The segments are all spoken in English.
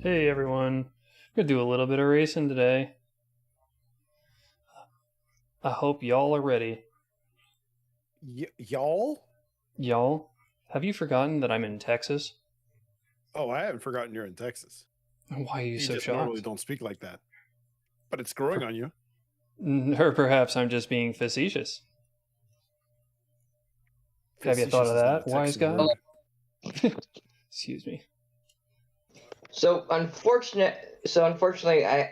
Hey everyone, we're gonna do a little bit of racing today. I hope y'all are ready. Y'all? Y'all, have you forgotten that I'm in Texas? Oh, I haven't forgotten you're in Texas. Why are you You so just shocked? normally don't speak like that. But it's growing on you. Or perhaps I'm just being facetious. Have you thought of that, wise guy? Excuse me. So unfortunately,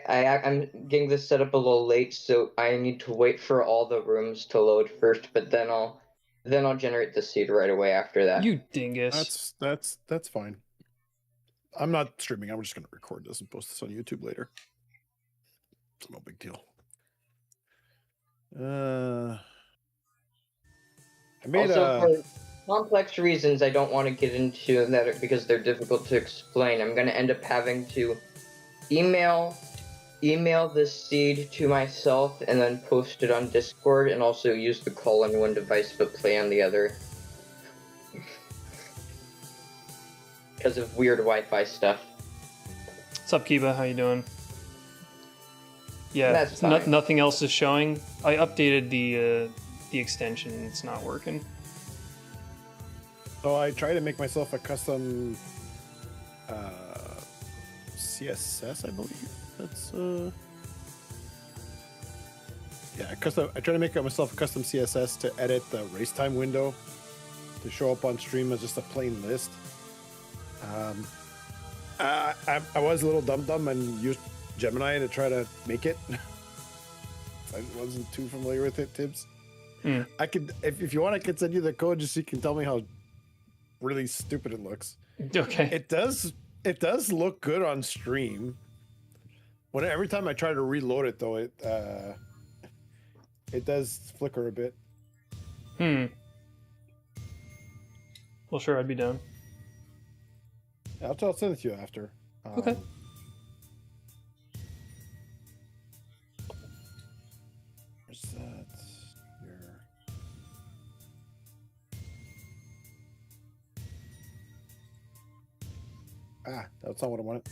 I'm getting this set up a little late, so I need to wait for all the rooms to load first. But then I'll generate the seed right away after that. You dingus. That's fine. I'm not streaming. I'm just going to record this and post this on YouTube later. It's no big deal. I made for complex reasons I don't want to get into that because they're difficult to explain. I'm going to end up having to email this seed to myself and then post it on Discord, and also use the call on one device but play on the other because of weird Wi-Fi stuff. What's up, Kiba? How you doing? Yeah, That's fine. nothing else is showing. I updated the extension and it's not working. So I try to make myself a custom CSS, I believe. That's yeah, I try to make myself a custom CSS to edit the race time window to show up on stream as just a plain list. I was a little dumb and used Gemini to try to make it. I wasn't too familiar with it, Tibbs. I could, if you want, I could send you the code just so you can tell me how really stupid it looks. Okay. It does look good on stream. Every time I try to reload it, though, it does flicker a bit. Well, sure, I'd be down. I'll send it to you after. Okay. Where's that? Here. That's not what I wanted.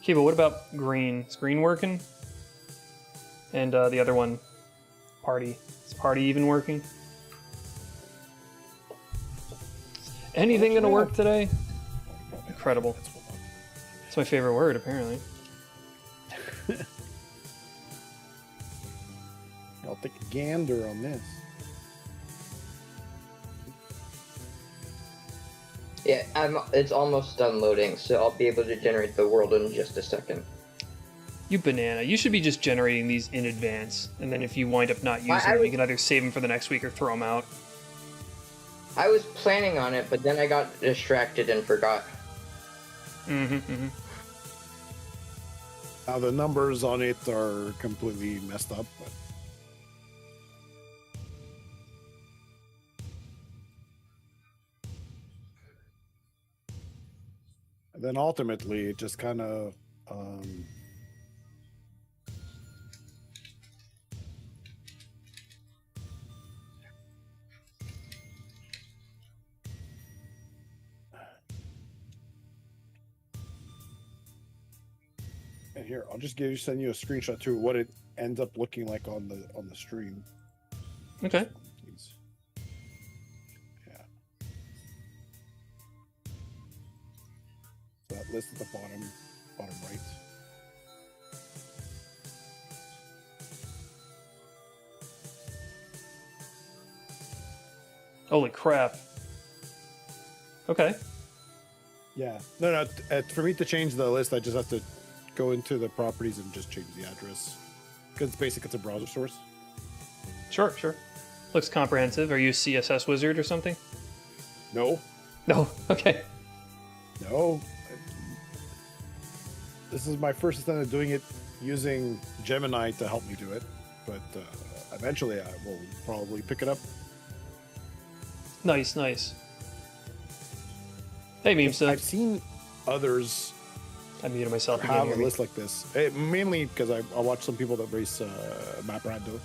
Okay, but what about green? Is green working? And the other one, party. Is party even working? Anything gonna work today? Incredible. It's my favorite word, apparently. I'll take a gander on this. Yeah, it's almost done loading, so I'll be able to generate the world in just a second. You banana. You should be just generating these in advance, and then if you wind up not using them, you can either save them for the next week or throw them out. I was planning on it, but then I got distracted and forgot. Now the numbers on it are completely messed up, but and then ultimately it just kind of and here I'll just send you a screenshot to what it ends up looking like on the stream. Okay. Yeah. So that list at the bottom right. Holy crap. Okay. Yeah. No. For me to change the list, I just have to go into the properties and just change the address. Because it's a browser source. Sure. Looks comprehensive. Are you a CSS wizard or something? No. No. Okay. No. This is my first attempt at doing it using Gemini to help me do it. But eventually I will probably pick it up. Nice. Hey, Meme Stuff. I've seen others I muted myself again. have a list like this. Mainly because I watch some people that race map rando.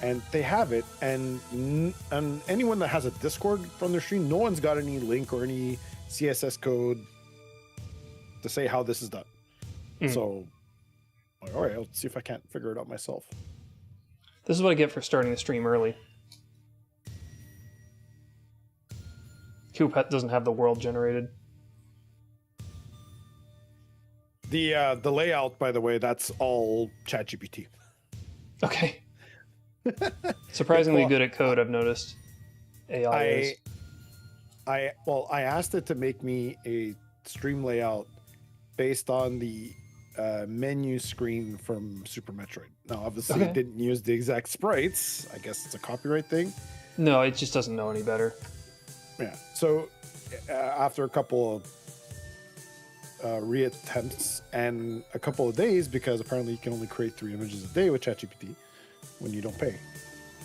and they have it, and anyone that has a Discord from their stream, no one's got any link or any CSS code to say how this is done. So, all right, let's see if I can't figure it out myself. This is what I get for starting the stream early. Coop doesn't have the world generated. The layout, by the way, that's all ChatGPT. Okay. Surprisingly good at code, I've noticed. AI is. I asked it to make me a stream layout based on the menu screen from Super Metroid. Now, obviously, it didn't use the exact sprites. I guess it's a copyright thing. No, it just doesn't know any better. Yeah. So after a couple of reattempts and a couple of days, because apparently you can only create 3 images a day with ChatGPT when you don't pay.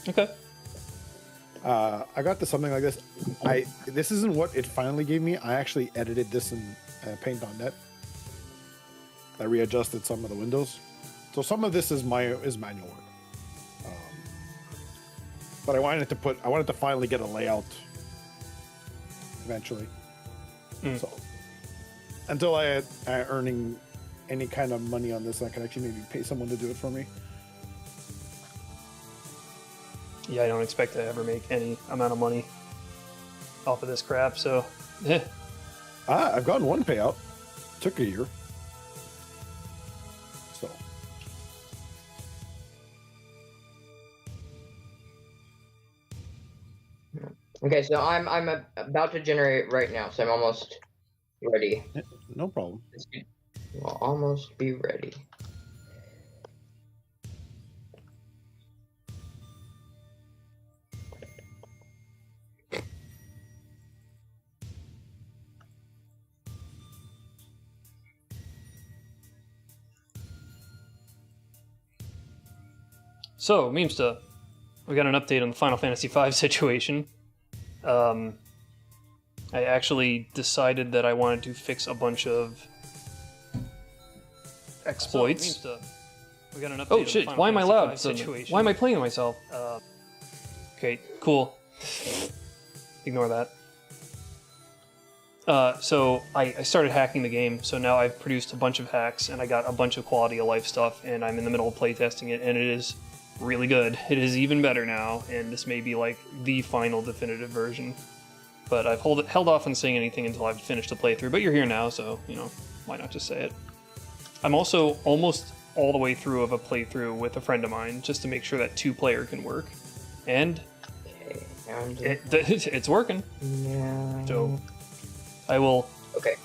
Okay. I got to something like this. This isn't what it finally gave me. I actually edited this in Paint.net. I readjusted some of the windows, so some of this is manual work. But I wanted to finally get a layout eventually. So until I had earning any kind of money on this, I could actually maybe pay someone to do it for me. Yeah, I don't expect to ever make any amount of money off of this crap, so I've gotten one payout. Took a year. So Okay, so I'm about to generate right now, so I'm almost ready. no problem. We'll almost be ready. So, Memesta, we got an update on the Final Fantasy V situation. I actually decided that I wanted to fix a bunch of exploits. So, we got an update oh shit, why am I loud? Why am I playing myself? Okay, cool. Ignore that. So I started hacking the game, so now I've produced a bunch of hacks, and I got a bunch of quality of life stuff, and I'm in the middle of playtesting it, and it is really good. It is even better now, and this may be like the final definitive version. But I've held off on saying anything until I've finished the playthrough, but you're here now, so, you know, why not just say it? I'm also almost all the way through of a playthrough with a friend of mine, just to make sure that 2-player can work. And it's working. Yeah. So I will. Okay.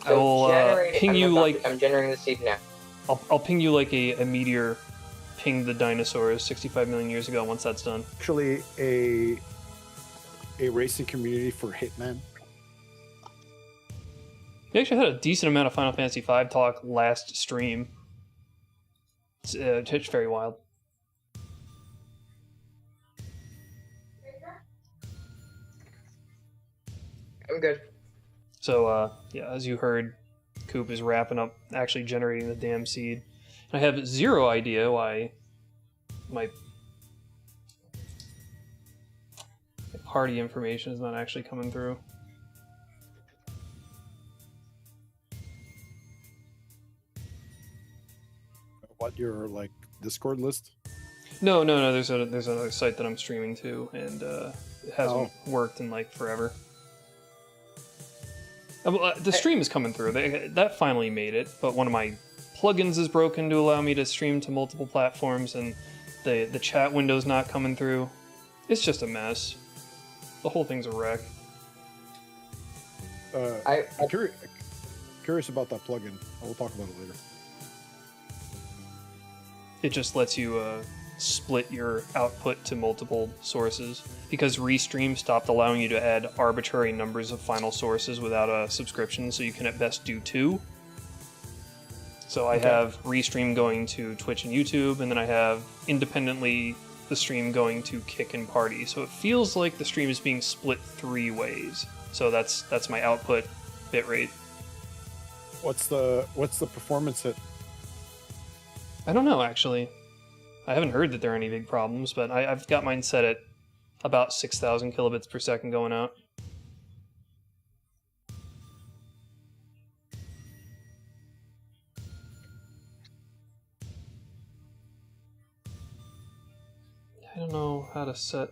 I will ping you like. I'm generating the seed now. I'll ping you like a meteor pinged the dinosaurs 65 million years ago. Once that's done. Actually, a racing community for Hitman. We actually had a decent amount of Final Fantasy V talk last stream. It's very wild. I'm good. So, yeah, as you heard, Coop is wrapping up actually generating the damn seed. I have zero idea why my party information is not actually coming through. What, your like Discord list? No. There's another site that I'm streaming to, and it hasn't worked in like forever. The stream is coming through. That finally made it, but one of my plugins is broken to allow me to stream to multiple platforms, and the chat window's not coming through. It's just a mess. The whole thing's a wreck. I'm curious about that plugin. We'll talk about it later. It just lets you split your output to multiple sources, because Restream stopped allowing you to add arbitrary numbers of final sources without a subscription, so you can at best do 2. So I have Restream going to Twitch and YouTube, and then I have independently the stream going to Kick and Party. So it feels like the stream is being split 3 ways. So that's my output bitrate. What's the performance hit? I don't know, actually. I haven't heard that there are any big problems, but I've got mine set at about 6,000 kilobits per second going out. I don't know how to set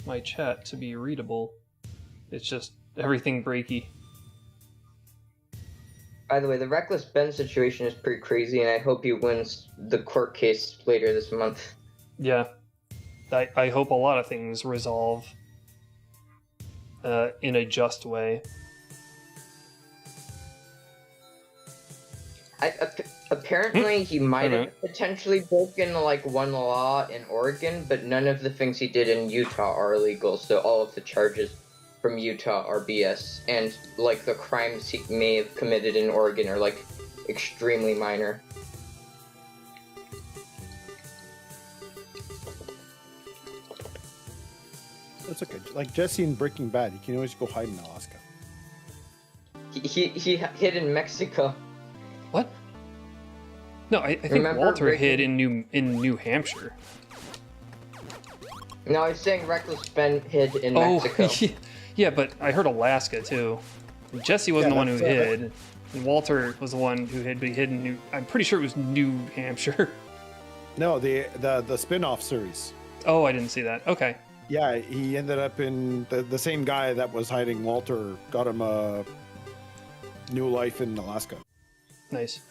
my chat to be readable. It's just everything breaky. By the way, the Reckless Ben situation is pretty crazy, and I hope he wins the court case later this month. Yeah. I hope a lot of things resolve in a just way. Apparently, he might have potentially broken like one law in Oregon, but none of the things he did in Utah are illegal. So all of the charges from Utah are BS, and like the crimes he may have committed in Oregon are like extremely minor. That's okay. Like Jesse in Breaking Bad, you can always go hide in Alaska. He hid in Mexico. What? No, I think Walter hid in New Hampshire. No, I was saying Reckless Ben hid in Mexico. Yeah, but I heard Alaska too. Jesse wasn't the one who hid. And Walter was the one who hid, but he hid in New... I'm pretty sure it was New Hampshire. No, the spin-off series. Oh, I didn't see that. Okay. Yeah, he ended up in... The same guy that was hiding Walter got him a new life in Alaska. Nice.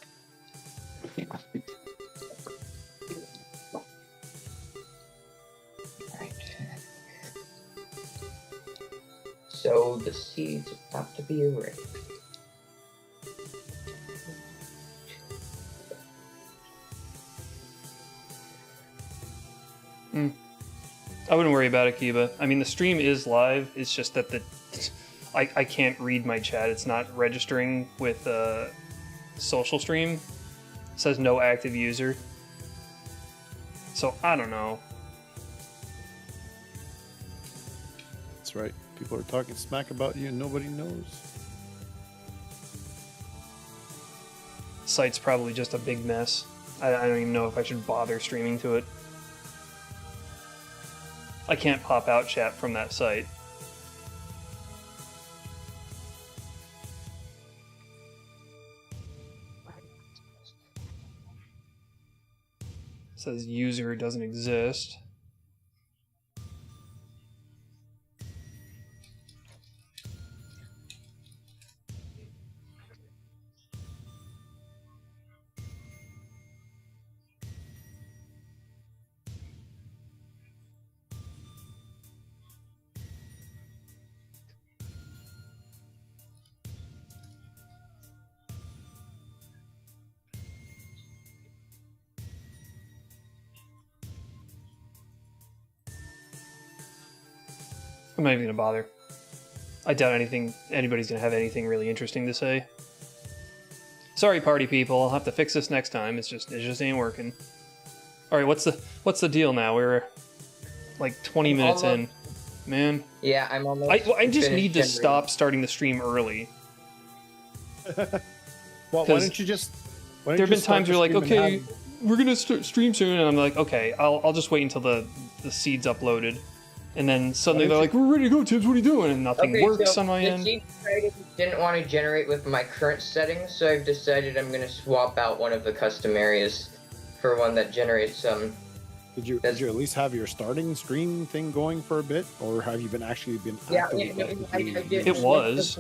So the seeds have to be erased. I wouldn't worry about it, Kiba. I mean, the stream is live. It's just that I can't read my chat. It's not registering with social stream. It says no active user. So I don't know. That's right. People are talking smack about you and nobody knows. Site's probably just a big mess. I don't even know if I should bother streaming to it. I can't pop out chat from that site. It says user doesn't exist. I'm not even gonna bother. I doubt anybody's gonna have anything really interesting to say. Sorry, party people. I'll have to fix this next time. It just ain't working. All right, what's the deal now? We're like 20 minutes in, man. Yeah, I'm almost. I just need to stop starting the stream early. Well, why don't you just? There have been times you're like, okay, we're gonna stream soon, and I'm like, okay, I'll just wait until the seed's uploaded. And then suddenly they're like, we're ready to go, Tibbs, what are you doing? And nothing works on my end. The seed didn't want to generate with my current settings, so I've decided I'm going to swap out one of the custom areas for one that generates Did you at least have your starting stream thing going for a bit, or have you been actively? I did. It was.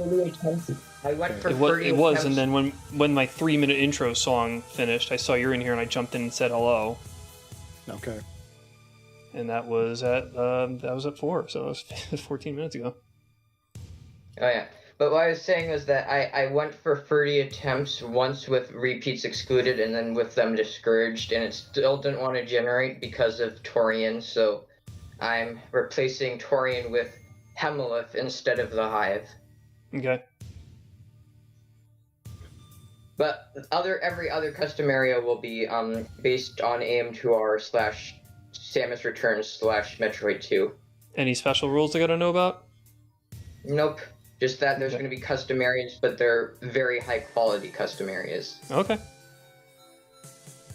I went for 30 It was, attempts. and then when my 3-minute intro song finished, I saw you're in here, and I jumped in and said hello. Okay. And that was at 4, so it was 14 minutes ago. Oh yeah, but what I was saying was that I went for 30 attempts, once with repeats excluded and then with them discouraged, and it still didn't want to generate because of Torian, so I'm replacing Torian with Hemelith instead of the Hive. Okay. But every other custom area will be based on AM2R / Samus Returns / Metroid 2. Any special rules I gotta know about? Nope. Just that there's going to be custom areas, but they're very high quality custom areas. Okay.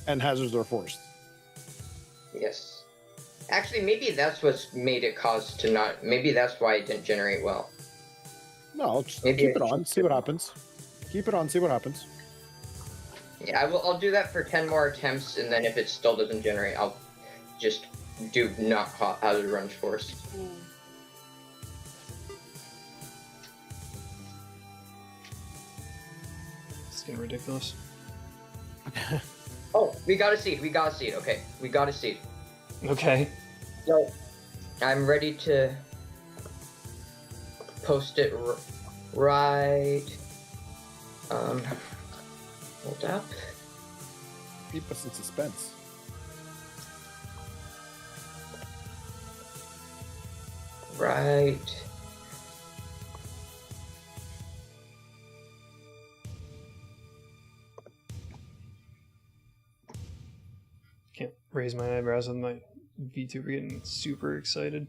And hazards are forced. Yes. Actually, maybe that's what's made it cause to not. Maybe that's why it didn't generate well. No, just Maybe keep I it on, should see do what it. happens. Keep it on, see what happens. Yeah, I'll do that for 10 more attempts, and then if it still doesn't generate, I'll just do not hazard runs forced. It's getting ridiculous. Oh, we got a seed. We got a seed. Okay, we got a seed. Okay. So, I'm ready to post it right. Hold up. Keep us in suspense. Right. Can't raise my eyebrows with my VTuber getting super excited.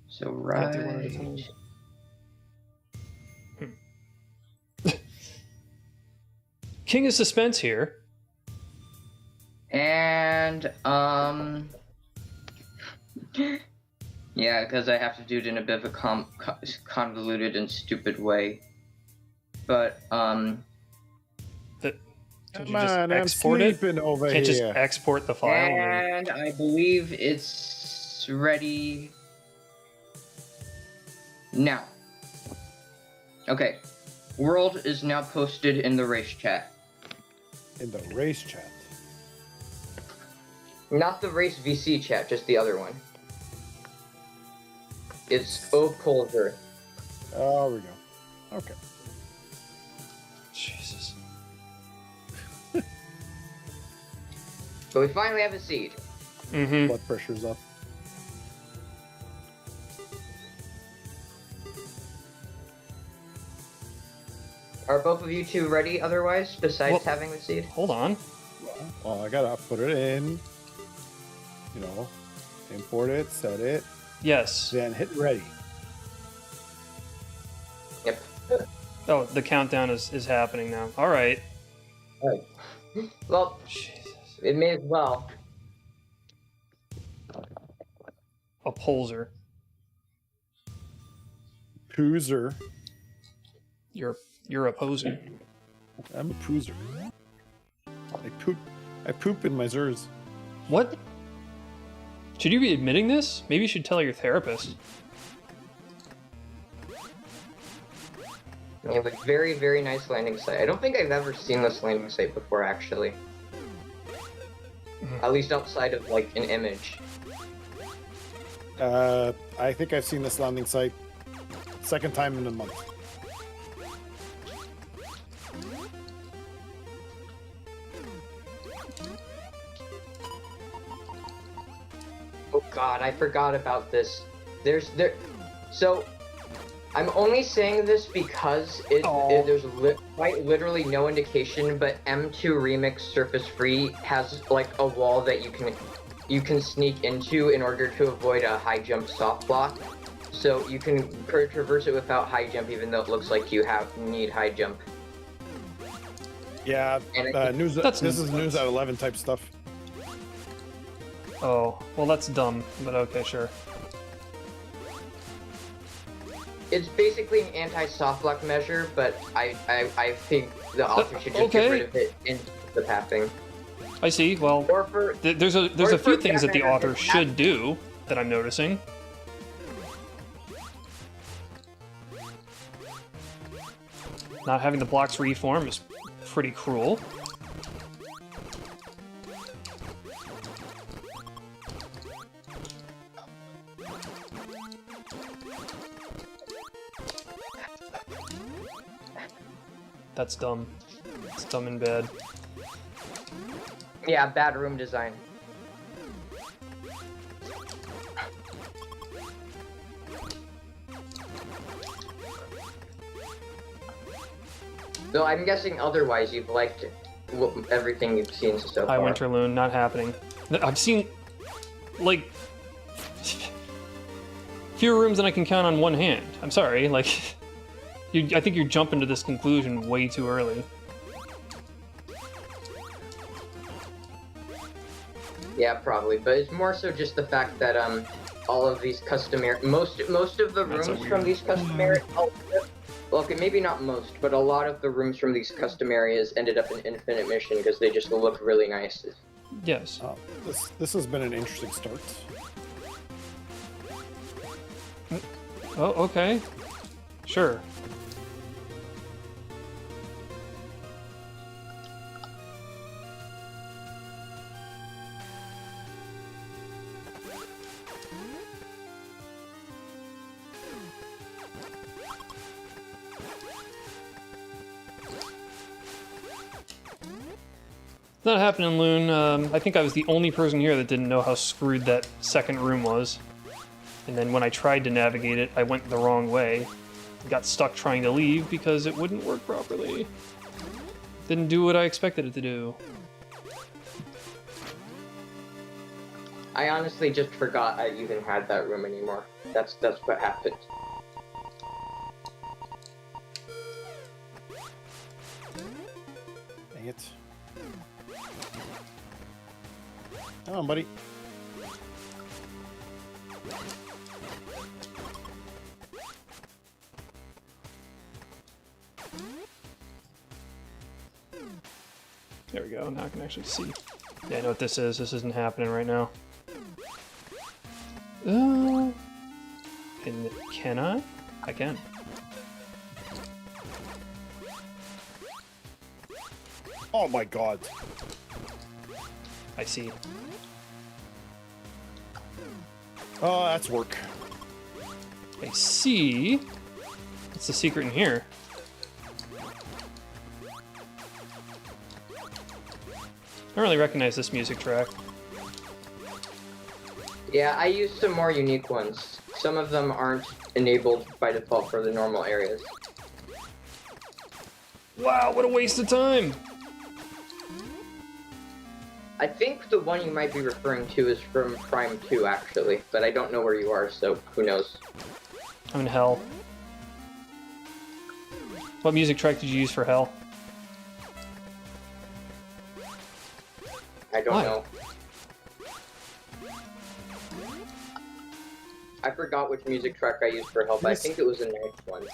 So Can't do one at a right. time. King of Suspense here. And yeah, because I have to do it in a bit of a convoluted and stupid way. But Could Come you just on, I'm export it? sleeping over Can't just here. export the file. and I believe it's ready now. Okay, world is now posted in the race chat. In the race chat. Not the race VC chat, just the other one. It's Opolver. Oh, we go. Okay. Jesus. So we finally have a seed. Mm-hmm. Blood pressure's up. Are both of you two ready otherwise, besides Well- having the seed? Hold on. Well, I gotta put it in. You know, import it, set it, Yes. then hit ready. Yep. Oh, the countdown is happening now. All right. Alright. Well, Jesus. it may as well. A polser. Poozer. You're a poser. I'm a poozer. I poop in my zers. What? Should you be admitting this? Maybe you should tell your therapist. We have a very, very nice landing site. I don't think I've ever seen this landing site before, actually. At least outside of, like, an image. I think I've seen this landing site second time in a month. Oh god, I forgot about this. So, I'm only saying this because there's quite literally no indication, but M2 Remix Surface Free has like a wall that you can sneak into in order to avoid a high jump soft block. So you can traverse it without high jump, even though it looks like you need high jump. Yeah, news. That's This is nuts. news at 11 type stuff. Oh, well that's dumb, but okay, sure. It's basically an anti-soft block measure, but I think the author should just get okay. rid of it in the pathing. I see. Well, Or for there's a or few for things that the that matter, author it's should do that I'm noticing. Not having the blocks reform is pretty cruel. That's dumb. It's dumb and bad. yeah, bad room design. So I'm guessing otherwise you've liked everything you've seen so High far. Winterloon, not happening. I've seen, like, fewer rooms than I can count on one hand. I'm sorry, like, I think you're jumping to this conclusion way too early. Yeah, probably, but it's more so just the fact that all of these customary most of the That's a rooms weird- from these customary well, okay, maybe not most, but a lot of the rooms from these custom areas ended up in Infinite Mission because they just look really nice. Yes. This has been an interesting start. Oh, okay. Sure. It's not happening, Loon. I think I was the only person here that didn't know how screwed that second room was. And then when I tried to navigate it, I went the wrong way. Got stuck trying to leave because it wouldn't work properly. Didn't do what I expected it to do. I honestly just forgot I even had that room anymore. That's what happened. Dang it. Come on, buddy. There we go, now I can actually see. Yeah, I know what this is. This isn't happening right now. And can I? I can. Oh my god. I see. Oh, that's work. I see. What's the secret in here? I don't really recognize this music track. Yeah, I used some more unique ones. Some of them aren't enabled by default for the normal areas. Wow, what a waste of time! I think the one you might be referring to is from Prime 2, actually, but I don't know where you are, so who knows. I'm in hell. What music track did you use for hell? I don't Why? know. I forgot which music track I used for help. I think it was a nice one.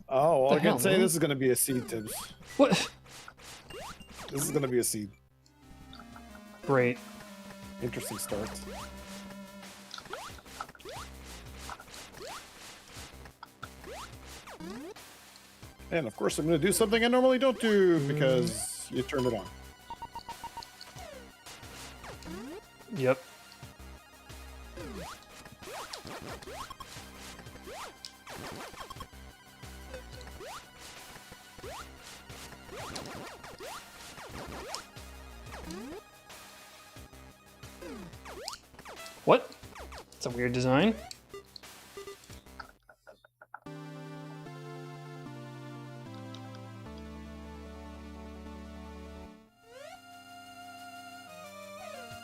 Oh, well, The I hell, can say man? this is gonna be a seed, Tibbs. What? This is gonna be a seed. Great. Interesting start. And of course, I'm gonna do something I normally don't do because you turned it on. Yep. What? It's a weird design.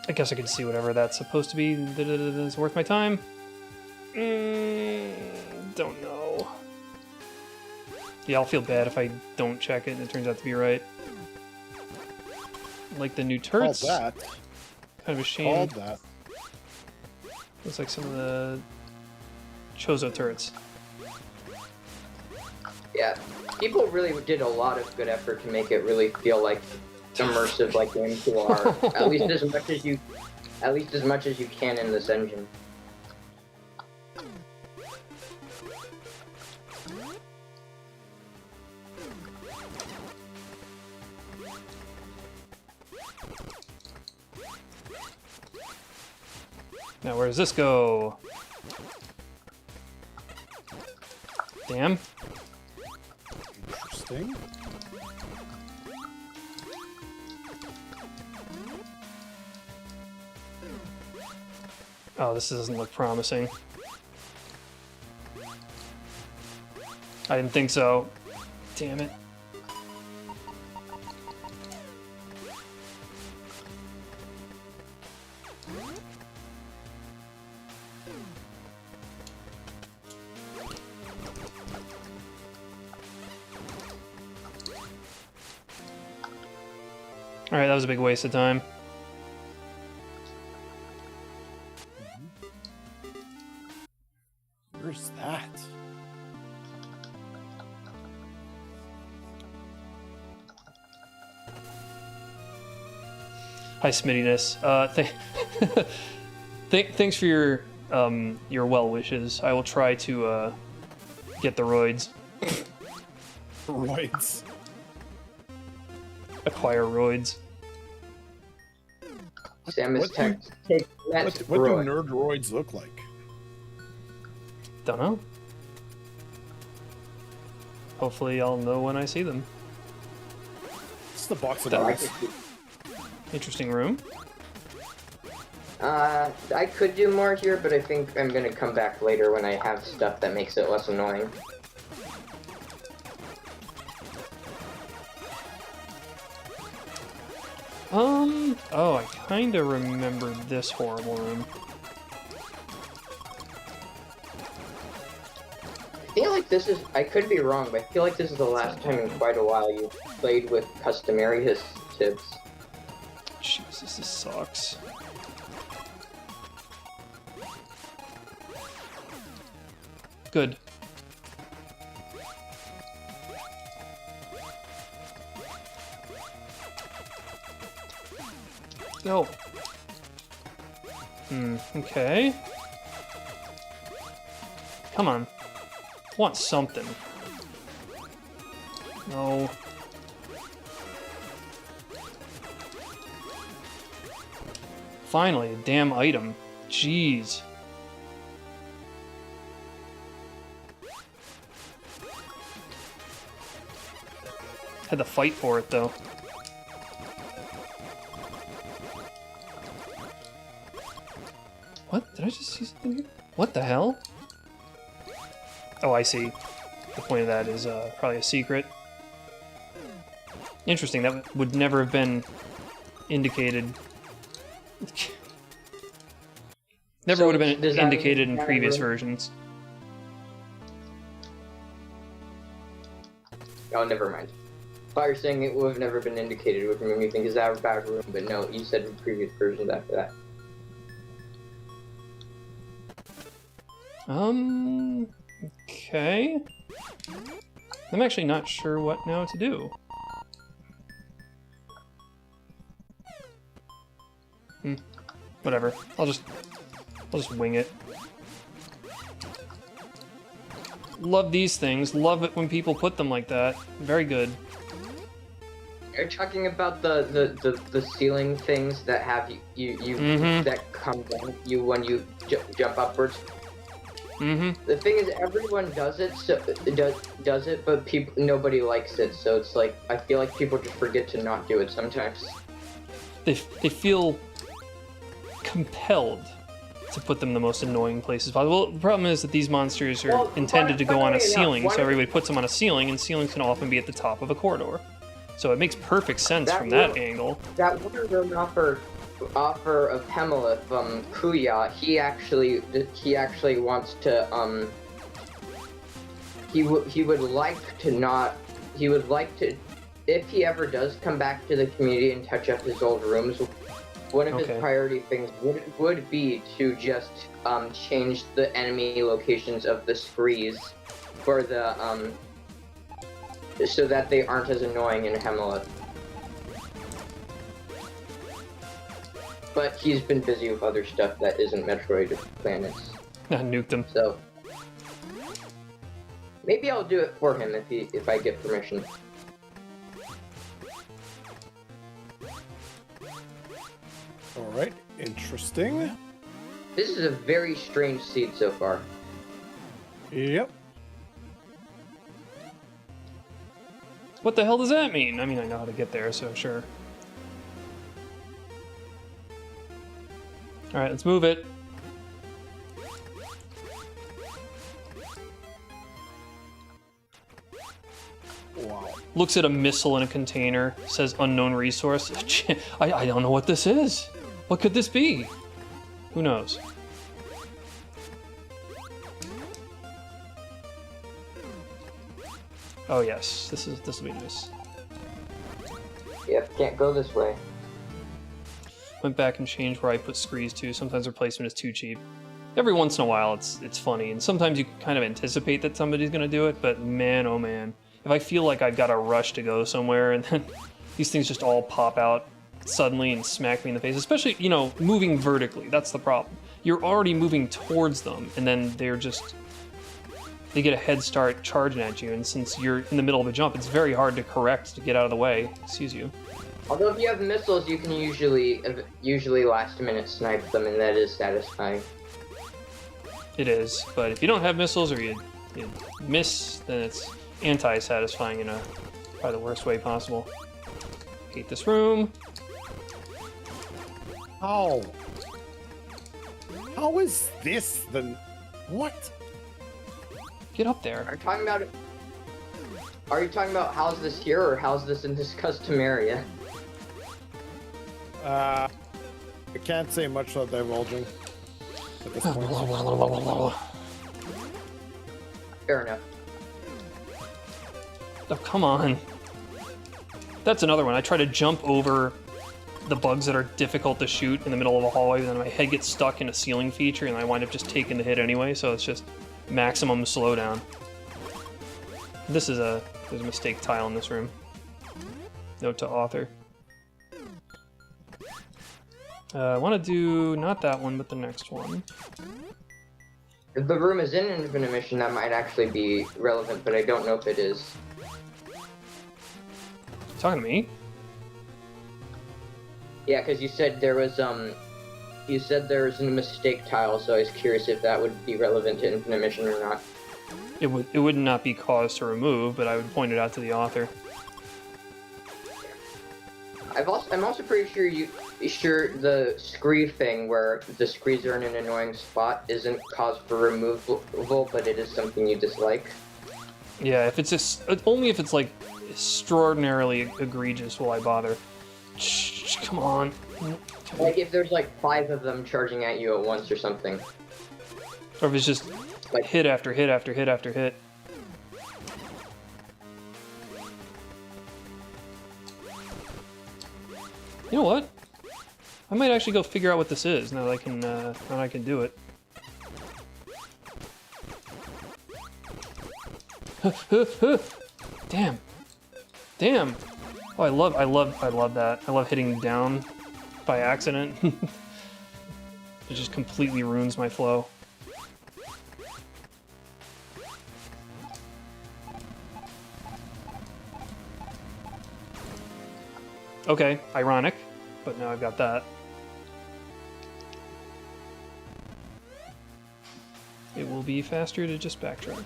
I guess I could see whatever that's supposed to be. Is worth my time? Don't know. Yeah, I'll feel bad if I don't check it and it turns out to be right. Like the new Called turrets. that. Kind of a shame. Called that. Looks like some of the Chozo turrets. Yeah, people really did a lot of good effort to make it really feel like immersive like games are. At least as much as you can in this engine. Now where does this go? Damn. Interesting. Oh, this doesn't look promising. I didn't think so. Damn it. Alright, that was a big waste of time. Hi, Smittiness. Thanks for your well wishes. I will try to get the roids. Roids. Acquire roids. Samus take What do nerd roids look like? Don't know. Hopefully I'll know when I see them. It's the box of That- roids. Interesting room. I could do more here, but I think I'm gonna come back later when I have stuff that makes it less annoying. Oh, I kinda remember this horrible room. I feel like this is, I could be wrong, but I feel like this is the last time in quite a while you played with customary tips. Jesus, this sucks. Good. Go. Okay. Come on. Want something. No. Finally, a damn item. Jeez. Had to fight for it, though. What? Did I just see something here? What the hell? Oh, I see. The point of that is probably a secret. Interesting, that would never have been indicated. Never would have been indicated in previous versions. Oh, never mind. If I were saying it would have never been indicated, it would make me think, is that a bad room? But no, you said in previous versions after that. Okay. I'm actually not sure what now to do. Whatever. I'll just wing it. Love these things. Love it when people put them like that. Very good. You're talking about the ceiling things that have that come down you when you jump upwards. The thing is, everyone does it, so does it, but nobody likes it. So it's like I feel like people just forget to not do it sometimes. They feel compelled to put them in the most annoying places possible. The problem is that these monsters are intended to go on a ceiling, so everybody puts them on a ceiling, and ceilings can often be at the top of a corridor. So it makes perfect sense from that angle. That one room offer of Hemelith, Kuya, he actually wants to he would like to, if he ever does come back to the community and touch up his old rooms, one of his priority things would be to just change the enemy locations of the screes for the so that they aren't as annoying in Hemelith. But he's been busy with other stuff that isn't Metroid Planets. Nuked them. So maybe I'll do it for him if I get permission. All right, interesting. This is a very strange seed so far. Yep. What the hell does that mean? I mean, I know how to get there, so sure. Alright, let's move it. Wow. Looks at a missile in a container, says unknown resource. I don't know what this is. What could this be? Who knows? Oh yes, this will be nice. Yep, can't go this way. Went back and changed where I put screes to. Sometimes their placement is too cheap. Every once in a while it's funny, and sometimes you kind of anticipate that somebody's gonna do it, but man, oh man. If I feel like I've got a rush to go somewhere and then these things just all pop out suddenly and smack me in the face, especially, you know, moving vertically. That's the problem. You're already moving towards them, and then they get a head start charging at you, and since you're in the middle of a jump, it's very hard to correct to get out of the way. Excuse you. Although if you have missiles, you can usually last minute snipe them, and that is satisfying. It is, but if you don't have missiles or you miss, then it's anti-satisfying in probably the worst way possible. Hate this room. How? How is this the... What? Get up there. Are you talking about how's this here, or how's this in this custom area? I can't say much without divulging at this point. Fair enough. Oh, come on. That's another one. I try to jump over the bugs that are difficult to shoot in the middle of a hallway, and then my head gets stuck in a ceiling feature, and I wind up just taking the hit anyway, so it's just maximum slowdown. There's a mistake tile in this room. Note to author. I want to do not that one, but the next one. If the room is in an infinite mission, that might actually be relevant, but I don't know if it is. Talking to me? Yeah, because you said there was a mistake tile, so I was curious if that would be relevant to infinite mission or not. It would not be cause to remove, but I would point it out to the author. I'm also pretty sure the scree thing where the screes are in an annoying spot isn't cause for removal, but it is something you dislike. Yeah, if it's just only if it's like extraordinarily egregious will I bother. Shh, come on. Like if there's like 5 of them charging at you at once or something. Or if it's just like hit after hit after hit after hit. You know what? I might actually go figure out what this is now that I can do it. Damn. Damn. Oh, I love that. I love hitting down by accident. It just completely ruins my flow. Okay, ironic, but now I've got that. It will be faster to just backtrack.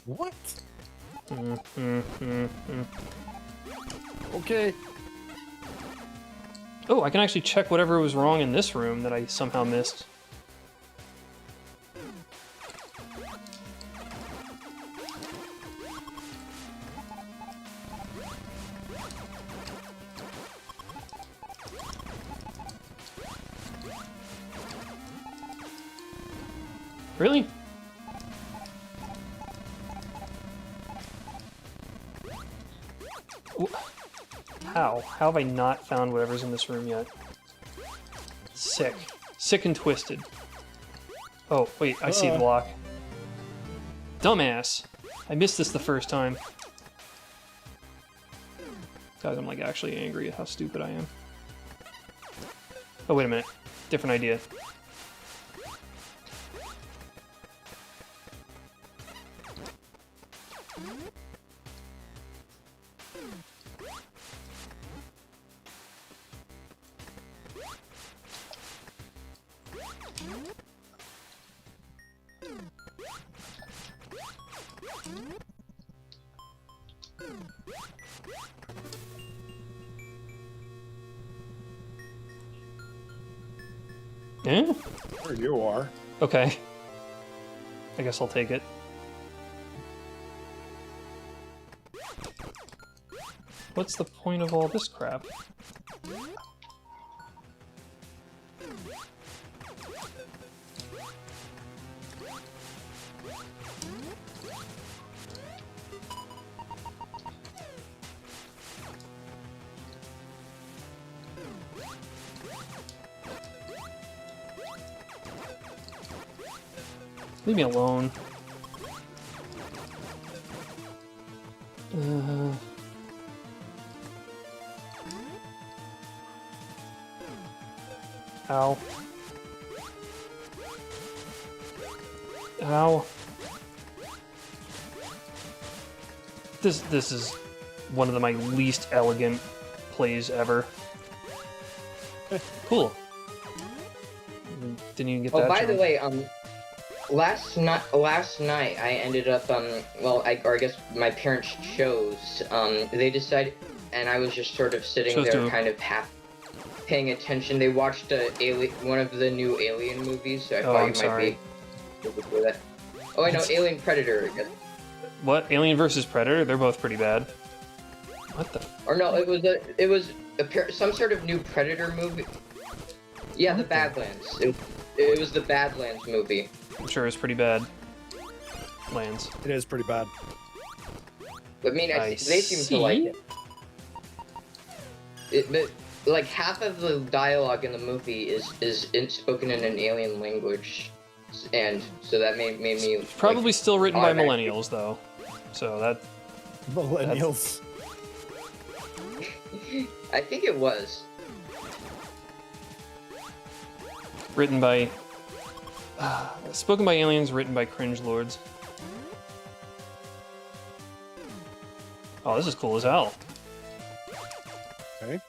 What? Okay. Oh, I can actually check whatever was wrong in this room that I somehow missed. Really? How? How have I not found whatever's in this room yet? Sick. Sick and twisted. Oh, wait, I see the block. Dumbass! I missed this the first time. God, I'm like actually angry at how stupid I am. Oh, wait a minute. Different idea. Yeah? There you are. Okay. I guess I'll take it. What's the point of all this crap? Leave me alone. Ow. Ow. This is one of my least elegant plays ever. Cool. Didn't even get that. Oh, by jump. the way, last night I ended up well, I guess my parents chose. They decided, and I was just sort of sitting there, kind of half paying attention. They watched one of the new Alien movies, so I thought you might be before that. Oh, I know, Alien Predator. What? Alien versus Predator? They're both pretty bad. What the? Or no, it was some sort of new Predator movie. Yeah, the Badlands. It was the Badlands movie. I'm sure it's pretty bad. Lands. It is pretty bad. I mean, they seem to like it. But like half of the dialogue in the movie is spoken in an alien language, and so that made me. It's probably still written by millennials, though. So that. Millennials. I think it was. Written by... spoken by aliens, written by cringe lords. Oh, this is cool as hell. Okay.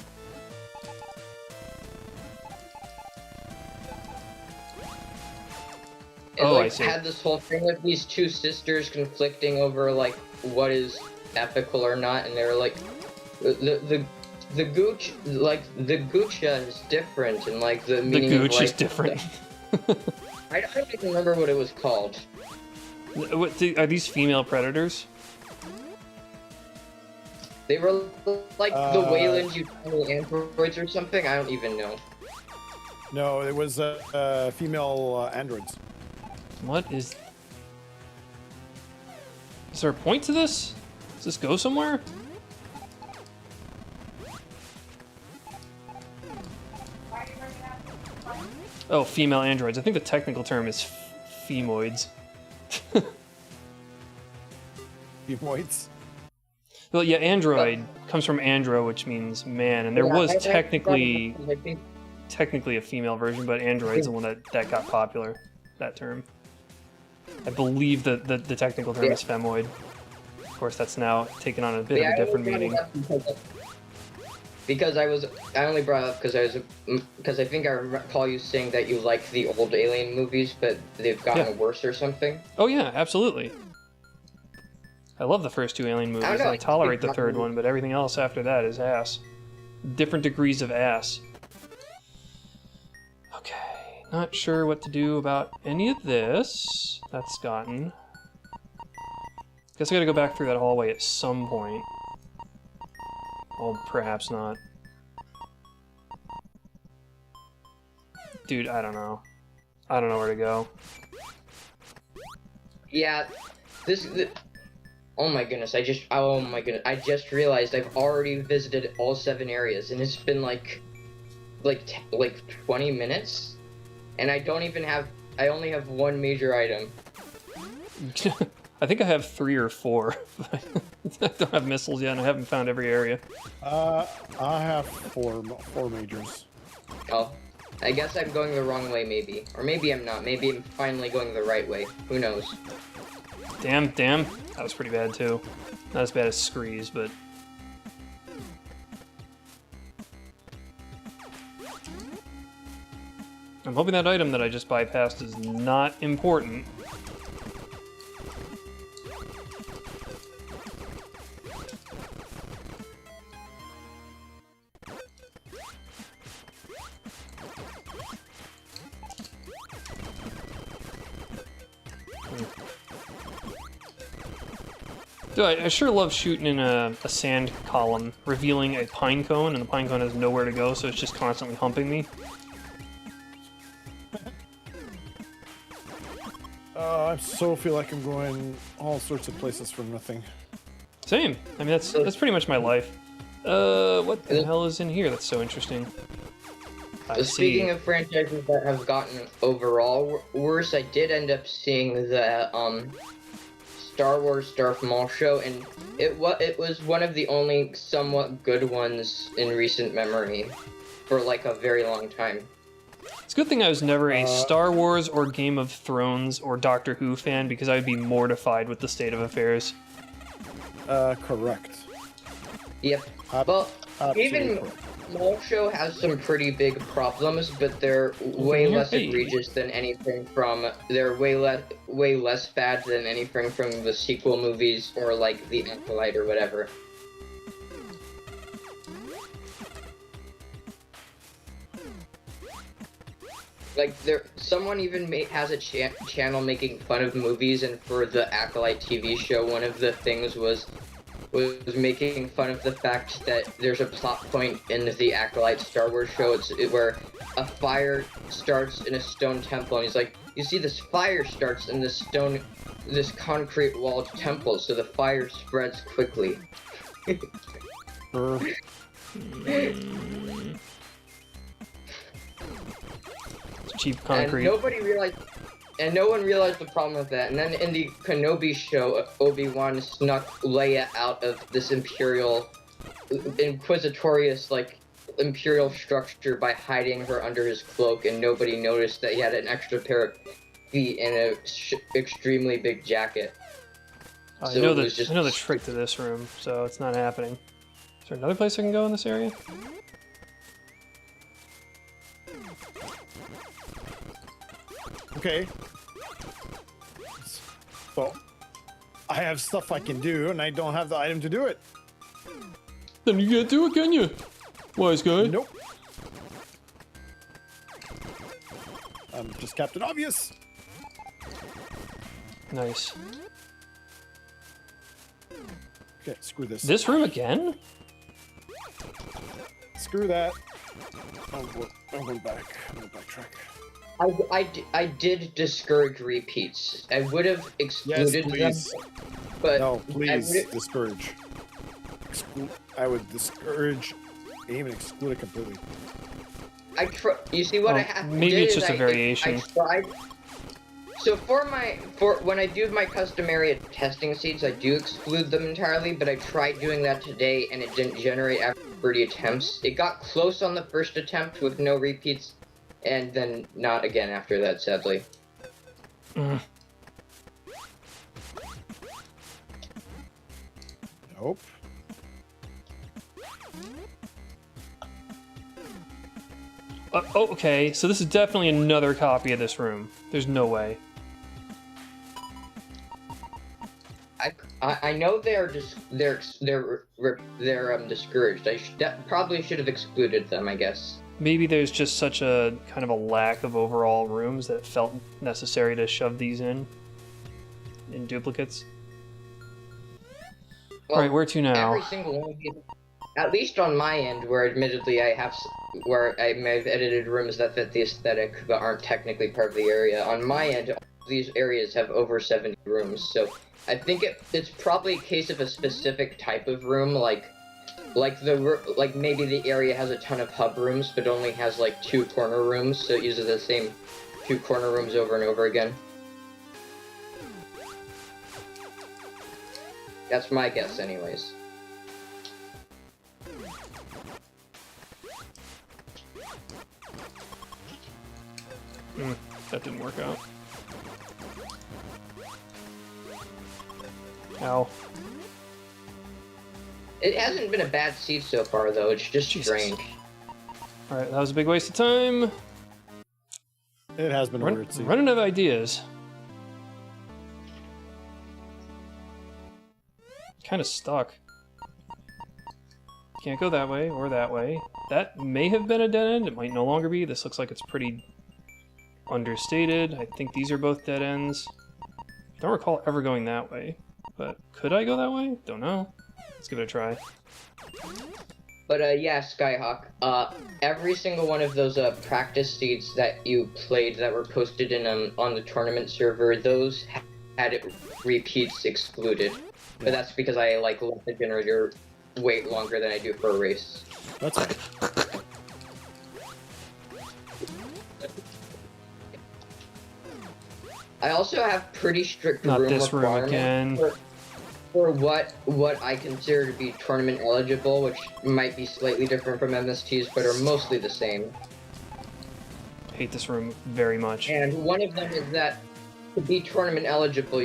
I see. Had this whole thing with these two sisters conflicting over like what is ethical or not, and they were like, the gooch, like the goocha is different, and like the meaning the gooch of, like, is different. I don't even remember what it was called. Are these female predators? They were like the Wayland utility androids or something. I don't even know. No, it was female androids. What is... Is there a point to this? Does this go somewhere? Oh, female androids. I think the technical term is femoids. Femoids? Well, yeah, android comes from andro, which means man, and there was technically a female version, but android's the one that got popular, that term. I believe that the technical term is femoid. Of course, that's now taken on a bit of a different meaning. Because I only brought it up because I think I recall you saying that you like the old Alien movies, but they've gotten worse or something. Oh yeah, absolutely. I love the first two Alien movies, and I tolerate the third one, but everything else after that is ass. Different degrees of ass. Okay, not sure what to do about any of this. That's gotten. Guess I gotta go back through that hallway at some point. Well, perhaps not. Dude, I don't know. I don't know where to go. Yeah, oh my goodness, I just realized I've already visited all 7 areas, and it's been like 20 minutes, and I only have one major item. I think I have 3 or 4. I don't have missiles yet, and I haven't found every area. I have four majors. Oh, I guess I'm going the wrong way, maybe. Or maybe I'm not. Maybe I'm finally going the right way. Who knows? Damn. That was pretty bad, too. Not as bad as Screes, but... I'm hoping that item that I just bypassed is not important. Dude, I sure love shooting in a sand column, revealing a pine cone, and the pine cone has nowhere to go, so it's just constantly humping me. I so feel like I'm going all sorts of places for nothing. Same. I mean, that's pretty much my life. What the hell is in here that's so interesting? I Speaking see. of franchises that have gotten overall worse, I did end up seeing the Star Wars Darth Maul show, and it was one of the only somewhat good ones in recent memory for like a very long time. It's a good thing I was never a Star Wars or Game of Thrones or Doctor Who fan because I would be mortified with the state of affairs. Correct. Yep. Well, even Maul show has some pretty big problems, but they're way less egregious than anything from. They're way less bad than anything from the sequel movies or like the Acolyte or whatever. Like someone even has a channel making fun of movies, and for the Acolyte TV show, one of the things was making fun of the fact that there's a plot point in the Acolyte Star Wars show where a fire starts in a stone temple, and he's like, you see, this fire starts in this concrete walled temple, so the fire spreads quickly. Cheap concrete. And no one realized the problem with that. And then in the Kenobi show, Obi-Wan snuck Leia out of this inquisitorious, like, imperial structure by hiding her under his cloak, and nobody noticed that he had an extra pair of feet and an extremely big jacket. I know the trick to this room, so it's not happening. Is there another place I can go in this area? Okay. So, I have stuff I can do, and I don't have the item to do it. Then you can't do it, can you? Wise guy. Nope. I'm just Captain Obvious. Nice. Okay, screw this. This room again? Screw that. I'm going back. I'm going to backtrack. I did discourage repeats. I would have excluded them, but no, please discourage. I would discourage, even exclude it completely. You see what I have to do? Maybe it's just a variation. I tried. So for when I do my custom area testing seeds, I do exclude them entirely. But I tried doing that today, and it didn't generate after 30 attempts. It got close on the first attempt with no repeats. And then not again after that, sadly. Nope. Okay, so this is definitely another copy of this room. There's no way. I know they're discouraged. Probably should have excluded them, I guess. Maybe there's just such a kind of a lack of overall rooms that it felt necessary to shove these in duplicates. Well, Alright, where to now? Every single one of these, at least on my end, where admittedly where I may have edited rooms that fit the aesthetic but aren't technically part of the area. On my end, all these areas have over 70 rooms, so I think it's probably a case of a specific type of room, like maybe the area has a ton of hub rooms, but only has like 2 corner rooms, so it uses the same 2 corner rooms over and over again. That's my guess, anyways. That didn't work out. Ow. It hasn't been a bad seed so far, though. It's just strange. Alright, that was a big waste of time. It has been a weird seed. Running out of ideas. Kind of stuck. Can't go that way or that way. That may have been a dead end. It might no longer be. This looks like it's pretty understated. I think these are both dead ends. I don't recall ever going that way. But could I go that way? Don't know. Let's give it a try. But yeah, Skyhawk, every single one of those practice seeds that you played that were posted in on the tournament server, those had repeats excluded. But that's because I let the generator wait longer than I do for a race. That's fine. I also have pretty strict Not room this room requirements again. for what I consider to be tournament eligible, which might be slightly different from MSTs, but are mostly the same. Hate this room very much. And one of them is that to be tournament eligible,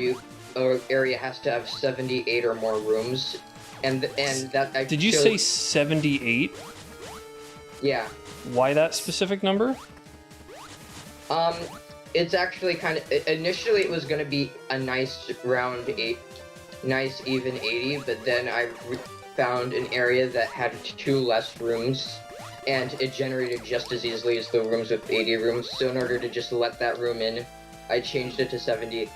area has to have 78 or more rooms, and that I Did you chose- say 78? Yeah. Why that specific number? It's actually kind of initially it was gonna be a nice round 8, nice even 80, but then I found an area that had 2 less rooms, and it generated just as easily as the rooms with 80 rooms. So in order to just let that room in, I changed it to 78,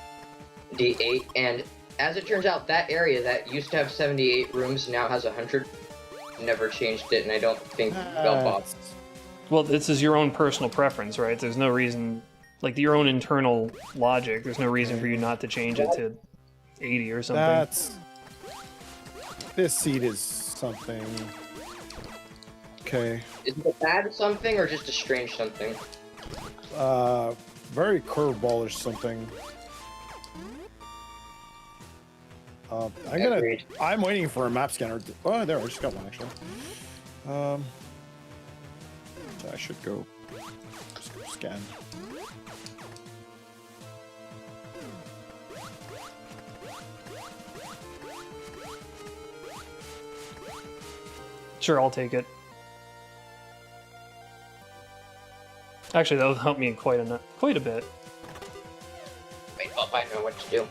and as it turns out, that area that used to have 78 rooms now has 100. Never changed it, and I don't think they'll bother. Well, this is your own personal preference, right? There's no reason, like your own internal logic, there's no reason for you not to change it to 80 or something. This seed is something. Okay. Is it a bad something or just a strange something? Very curveball or something. I'm waiting for a map scanner. Oh, there, I just got one actually. So I should go scan. Sure, I'll take it. Actually, that'll help me quite a bit. Wait, oh, I know what to do.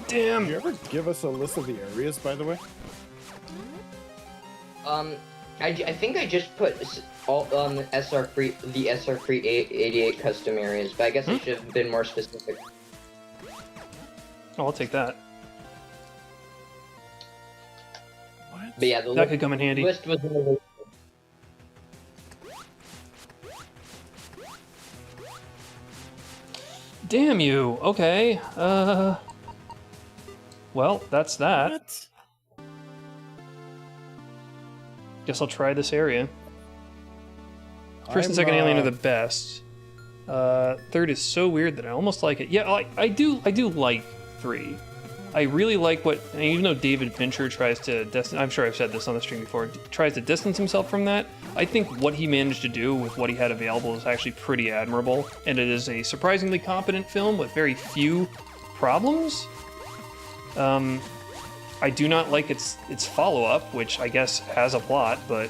Damn. Did you ever give us a list of the areas, by the way? I think I just put all SR3 the SR3 88 custom areas, but I guess I should have been more specific. Oh, I'll take that. What? But yeah, That could come in handy. list was really... Damn you. Okay. Well, that's that. What? Guess I'll try this area. First and second alien are the best. Third is so weird that I almost like it. Yeah, I do like 3. I really like what, and even though David Fincher tries to I'm sure I've said this on the stream before, tries to distance himself from that, I think what he managed to do with what he had available is actually pretty admirable, and it is a surprisingly competent film with very few problems. I do not like its follow-up, which I guess has a plot, but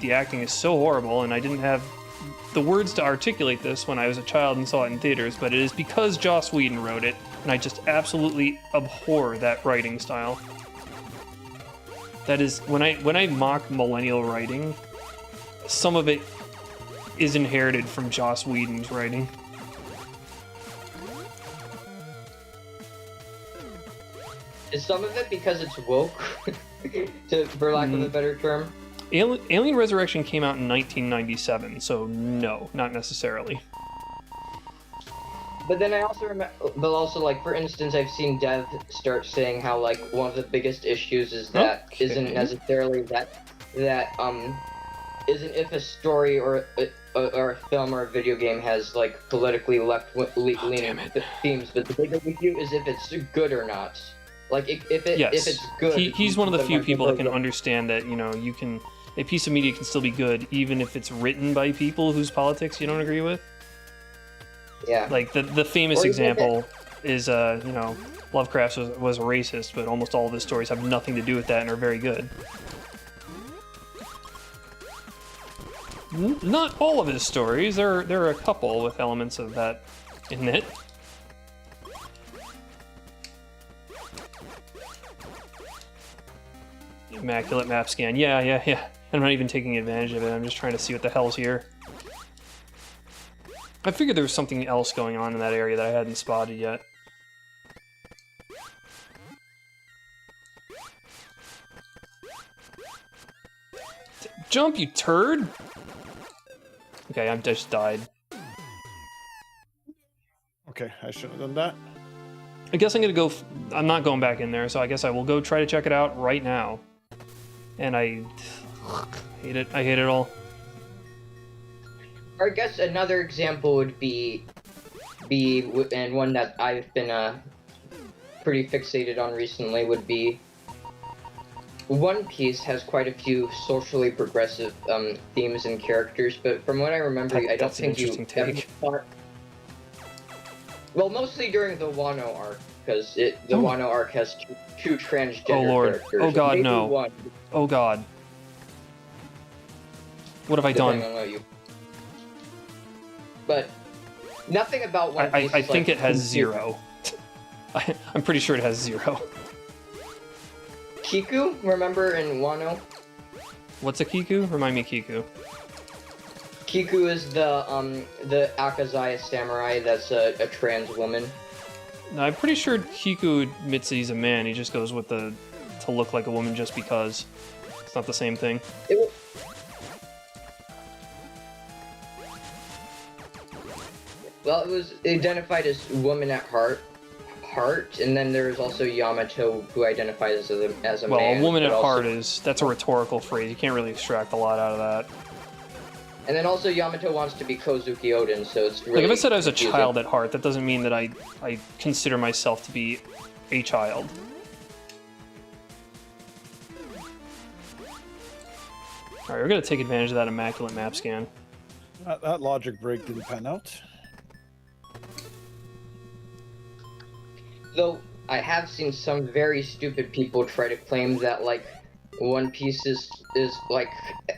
the acting is so horrible, and I didn't have the words to articulate this when I was a child and saw it in theaters, but it is because Joss Whedon wrote it, and I just absolutely abhor that writing style. That is, when I mock millennial writing, some of it is inherited from Joss Whedon's writing. Is some of it because it's woke, for lack of a better term? Alien Resurrection came out in 1997, so no, not necessarily. But then I also remember, but also like for instance, I've seen Dev start saying how like one of the biggest issues is that isn't necessarily isn't if a story or a film or a video game has like politically left-leaning themes, but the bigger issue is if it's good or not. Like if it's good. He's one of the few people that can understand that, you know, a piece of media can still be good even if it's written by people whose politics you don't agree with. Yeah. Like the famous example is you know, Lovecraft was a racist, but almost all of his stories have nothing to do with that and are very good. Not all of his stories. There are a couple with elements of that in it. Immaculate map scan. Yeah. I'm not even taking advantage of it. I'm just trying to see what the hell's here. I figured there was something else going on in that area that I hadn't spotted yet. Jump, you turd! Okay, I just died. okay. I shouldn't have done that. I guess I'm gonna go. I'm not going back in there, so I guess I will go try to check it out right now. And I hate it. I hate it all. Or I guess another example would be, and one that I've been pretty fixated on recently would be. One Piece has quite a few socially progressive themes and characters, but from what I remember, I don't think you ever fought. Well, mostly during the Wano arc, because the Wano arc has two transgender characters. Oh god, Maybe no. one, Oh god. What have I done? depending on what you. But nothing about One Piece. I think it has 0. I'm pretty sure it has 0. Kiku, remember in Wano? What's a Kiku? Remind me, Kiku. Kiku is the Akazaya samurai that's a trans woman. No, I'm pretty sure Kiku admits that he's a man. He just goes with to look like a woman just because. It's not the same thing. Well, it was identified as woman at heart, and then there's also Yamato, who identifies as a man. Well, a woman at also, heart that's a rhetorical phrase. You can't really extract a lot out of that. And then also Yamato wants to be Kozuki Oden, so it's really Like, if I said I was a confusing. child at heart, that doesn't mean that I consider myself to be a child. Alright, we're gonna take advantage of that immaculate map scan. That logic break didn't pan out. Though I have seen some very stupid people try to claim that like One Piece is like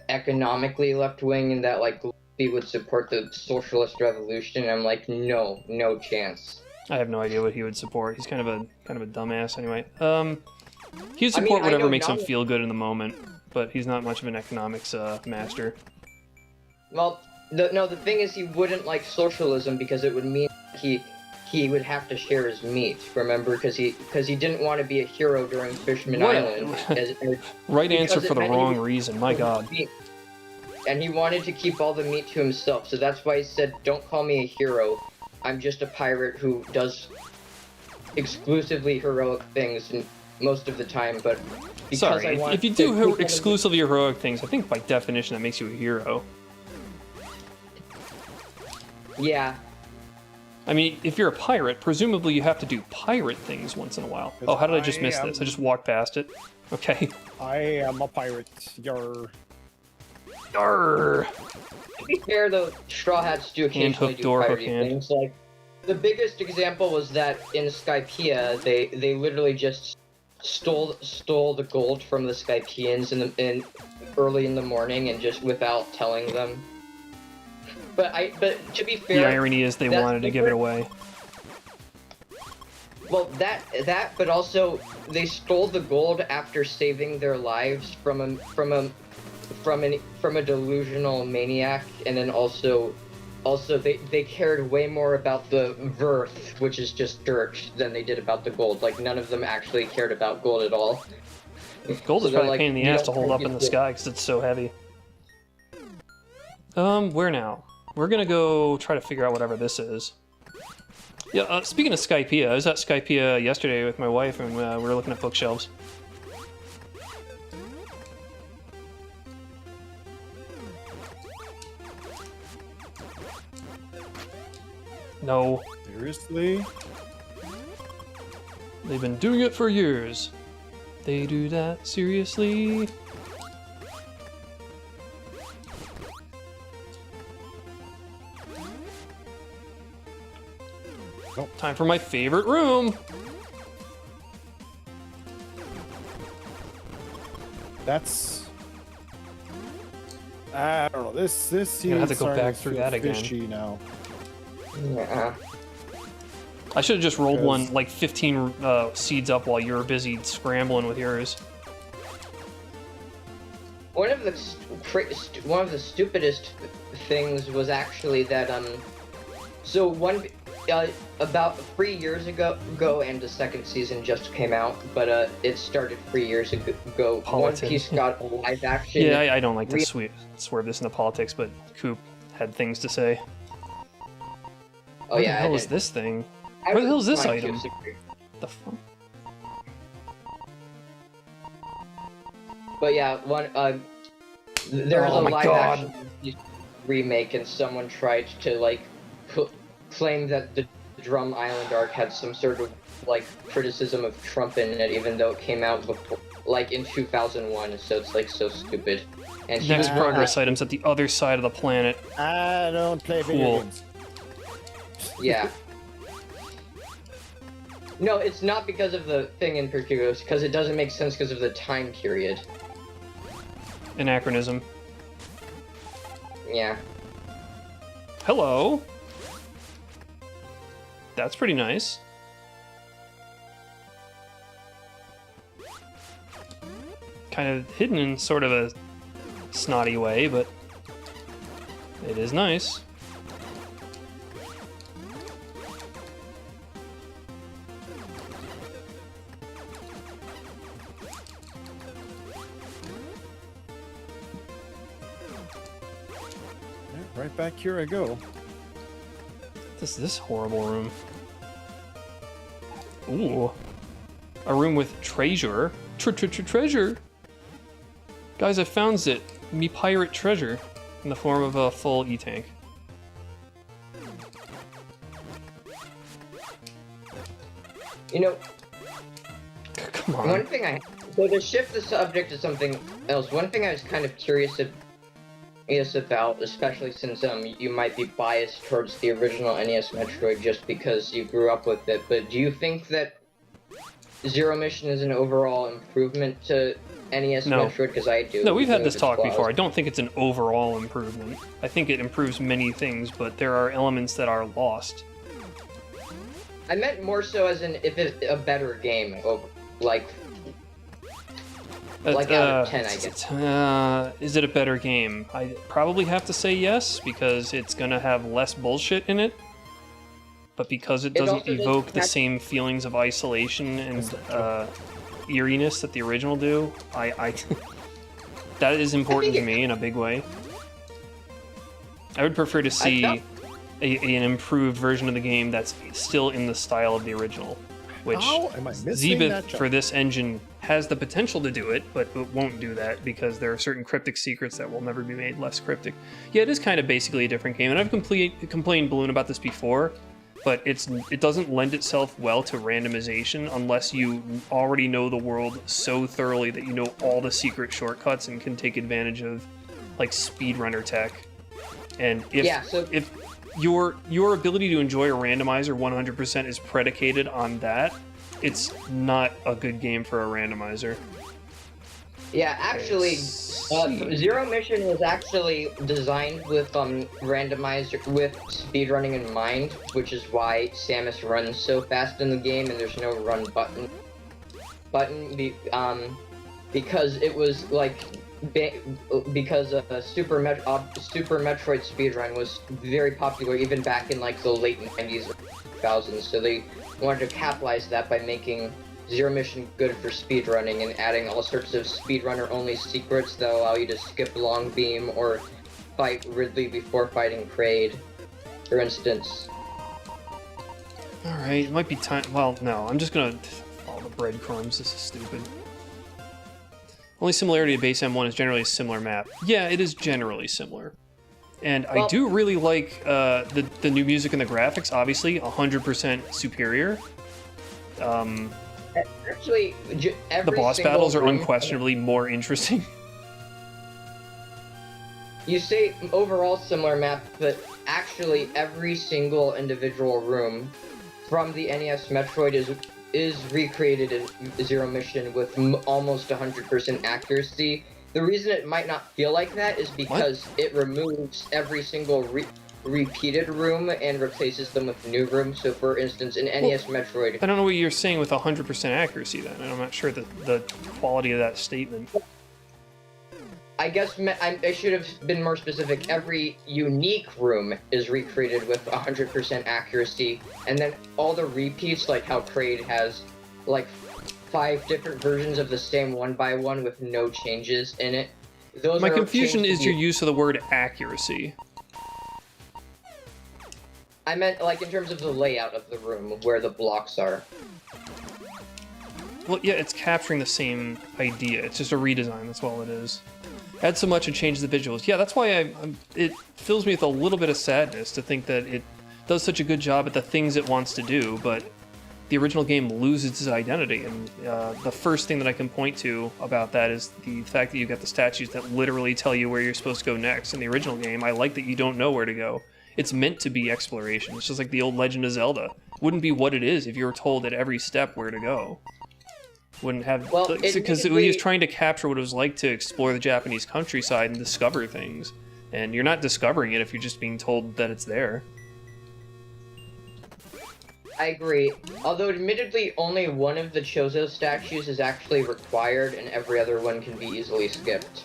economically left wing and that like Luffy would support the socialist revolution. I'm like, no chance. I have no idea what he would support. He's kind of a dumbass anyway. He would support I whatever know makes him Nami- feel good in the moment, but he's not much of an economics master. Well, the thing is he wouldn't like socialism because it would mean he would have to share his meat, remember? Because he didn't want to be a hero during Fishman What? Island. Right answer because for it the meant he wrong would- reason, my god. And he wanted to keep all the meat to himself, so that's why he said, don't call me a hero. I'm just a pirate who does exclusively heroic things most of the time, but because Sorry, I want if you to do keep exclusively heroic things, I think by definition that makes you a hero. Yeah. I mean, if you're a pirate, presumably you have to do pirate things once in a while. Oh, how did I just miss this? I just walked past it. Okay. I am a pirate. Yarr. Arrgh. To be fair, though, Straw Hats do occasionally hook do door, hook piratey hand. things. Like, the biggest example was that in Skypiea, they literally just stole the gold from the Skypeans in early in the morning and just without telling them. But to be fair, The irony is they wanted to give it away. Well, that, but also they stole the gold after saving their lives from a delusional maniac, and then also they cared way more about the verth, which is just dirt, than they did about the gold. Like none of them actually cared about gold at all. Gold is So they're probably a like, pain in the "We ass to don't hold up think in the it's sky because it's so heavy. Where now? We're gonna go try to figure out whatever this is. Yeah, speaking of Skypiea, I was at Skypiea yesterday with my wife and we were looking at bookshelves. No. Seriously? They've been doing it for years. They do that seriously. Nope. Time for my favorite room. That's... I don't know. This seems Gonna have to go starting back through feel that again. fishy now. Yeah. I should have just rolled Because- one, like 15 seeds up while you were busy scrambling with yours. One of the stupidest things was actually that so about 3 years ago, and the second season just came out, but it started 3 years ago. Politics. One Piece got a live action. Yeah, I don't like to swerve this into politics, but Coop had things to say. Oh Where yeah. the hell is this thing? I Where the hell is this was trying to item? disagree. The fuck? But yeah, there's Oh a my live God. action remake, and someone tried to like claim that the Drum Island arc had some sort of like criticism of Trump in it, even though it came out before, like in 2001. So it's like so stupid. And he Next was progress items at the other side of the planet. I don't play video Cool. games. Yeah. No, it's not because of the thing in particular. It's because it doesn't make sense because of the time period. Anachronism. Yeah. Hello. That's pretty nice. Kind of hidden in sort of a snotty way, but it is nice. Yeah, right back here I go. This horrible room. Ooh. A room with treasure. Treasure! Guys, I found it. Me pirate treasure. In the form of a full E-tank. You know, Come on. one thing so to shift the subject to something else, one thing I was kind of curious about, especially since you might be biased towards the original NES Metroid just because you grew up with it, but do you think that Zero Mission is an overall improvement to NES No. Metroid? Because I do. No, we've had even this if it's talk flaws. before. I don't think it's an overall improvement. I think it improves many things, but there are elements that are lost. I meant more so as in if it's a better game, like out of 10, I guess. Is it a better game? I probably have to say yes, because it's gonna have less bullshit in it. But because it doesn't also doesn't evoke the have- same feelings of isolation and eeriness that the original do, I that is important to me in a big way. I would prefer to see felt- an improved version of the game that's still in the style of the original, which How am I missing that Zebith jump? for this engine has the potential to do it, but it won't do that because there are certain cryptic secrets that will never be made less cryptic. Yeah, it is kind of basically a different game, and I've complained Balloon about this before, but it doesn't lend itself well to randomization unless you already know the world so thoroughly that you know all the secret shortcuts and can take advantage of like speedrunner tech. And if your ability to enjoy a randomizer 100% is predicated on that, it's not a good game for a randomizer. Yeah, actually, Zero Mission was actually designed with randomizer with speedrunning in mind, which is why Samus runs so fast in the game and there's no run button. Because it was like because Super Metroid speedrun was very popular even back in like the late 90s or 2000s, so they wanted to capitalize that by making Zero Mission good for speedrunning and adding all sorts of speedrunner-only secrets that allow you to skip Long Beam or fight Ridley before fighting Kraid, for instance. Alright, it might be time. Well, no, I'm just gonna follow the breadcrumbs. This is stupid. Only similarity to Base M1 is generally a similar map. Yeah, it is generally similar. And I do really like the new music and the graphics, obviously, 100% superior. Actually, every The boss single battles are room- unquestionably more interesting. You say overall similar map, but actually every single individual room from the NES Metroid is recreated in Zero Mission with almost 100% accuracy. The reason it might not feel like that is because it removes every single repeated room and replaces them with new rooms. So for instance, in NES Metroid... I don't know what you're saying with 100% accuracy then, and I'm not sure the quality of that statement. I guess I should have been more specific. Every unique room is recreated with 100% accuracy, and then all the repeats, like how Kraid has like 5 different versions of the same 1x1 with no changes in it. Those My are confusion changed is to your be- use of the word accuracy. I meant like in terms of the layout of the room, where the blocks are. Well, yeah, it's capturing the same idea. It's just a redesign. That's all it is. Add so much and change the visuals. Yeah, that's why it fills me with a little bit of sadness to think that it does such a good job at the things it wants to do, but the original game loses its identity. And the first thing that I can point to about that is the fact that you've got the statues that literally tell you where you're supposed to go next. In the original game, I like that you don't know where to go. It's meant to be exploration. It's just like the old Legend of Zelda. Wouldn't be what it is if you were told at every step where to go. Wouldn't have, because he was trying to capture what it was like to explore the Japanese countryside and discover things. And you're not discovering it if you're just being told that it's there. I agree. Although admittedly, only one of the Chozo statues is actually required, and every other one can be easily skipped.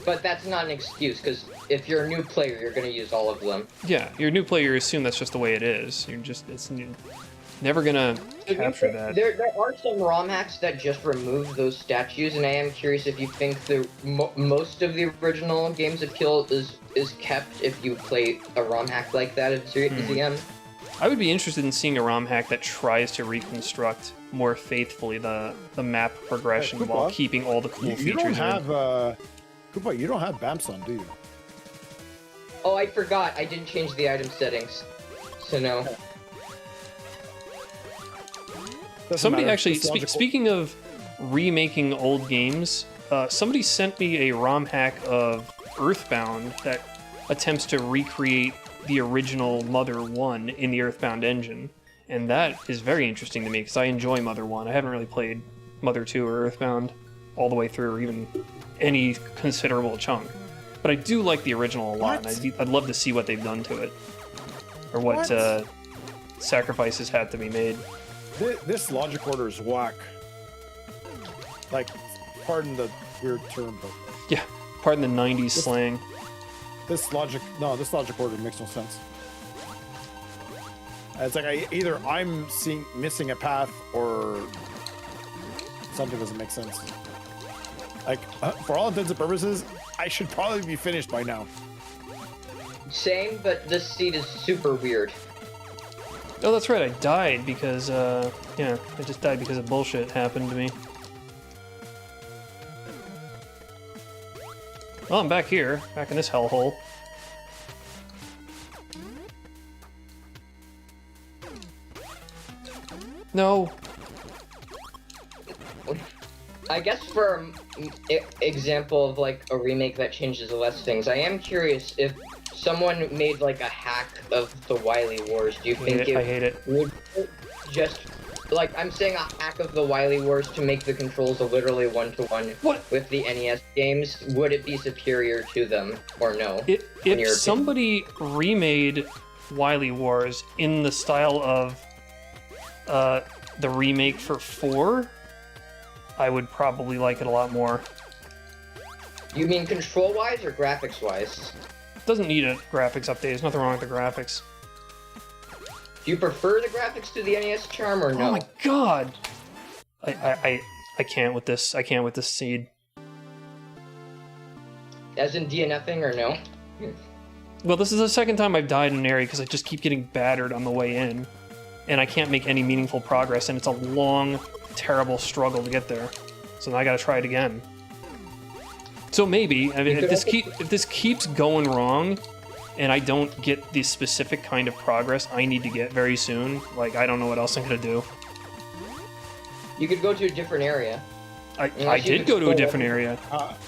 But that's not an excuse, because if you're a new player, you're going to use all of them. Yeah, you're a new player, you assume that's just the way it is. You're just, it's never gonna capture that. There are some ROM hacks that just remove those statues, and I am curious if you think the most of the original game's appeal is kept if you play a ROM hack like that at ZM. I would be interested in seeing a ROM hack that tries to reconstruct more faithfully the map progression while keeping all the cool features you don't in. have, Koopa, you don't have BAMS on, do you? Oh, I forgot. I didn't change the item settings. So no. Somebody actually, speaking of remaking old games, somebody sent me a ROM hack of Earthbound that attempts to recreate the original Mother 1 in the Earthbound engine. And that is very interesting to me, because I enjoy Mother 1. I haven't really played Mother 2 or Earthbound all the way through, or even any considerable chunk. But I do like the original a lot, and I'd love to see what they've done to it. Or what sacrifices had to be made. This logic order is whack. Like, pardon the weird term, but... Yeah, pardon the 90s slang. This logic order makes no sense. It's like either I'm missing a path, or something doesn't make sense. Like, for all intents and purposes, I should probably be finished by now. Same, but this seed is super weird. Oh, that's right, I died because, yeah, I just died because of bullshit happened to me. Well, I'm back here, back in this hellhole. No. I guess for example of like a remake that changes less things, I am curious if someone made like a hack of the Wily Wars. Do you think I hate it. Would just like I'm saying a hack of the Wily Wars to make the controls literally one-to-one with the NES games? Would it be superior to them or no? If somebody remade Wily Wars in the style of the remake for 4, I would probably like it a lot more. You mean control-wise or graphics-wise? Doesn't need a graphics update. There's nothing wrong with the graphics. Do you prefer the graphics to the NES charm or no? Oh my god! I can't with this. I can't with this seed. As in DNFing or no? Well, this is the second time I've died in an area because I just keep getting battered on the way in. And I can't make any meaningful progress, and it's a long, terrible struggle to get there. So now I gotta try it again. So maybe, I mean, if this keeps going wrong, and I don't get the specific kind of progress I need to get very soon, like, I don't know what else I'm gonna do. You could go to a different area. I did go to a different area.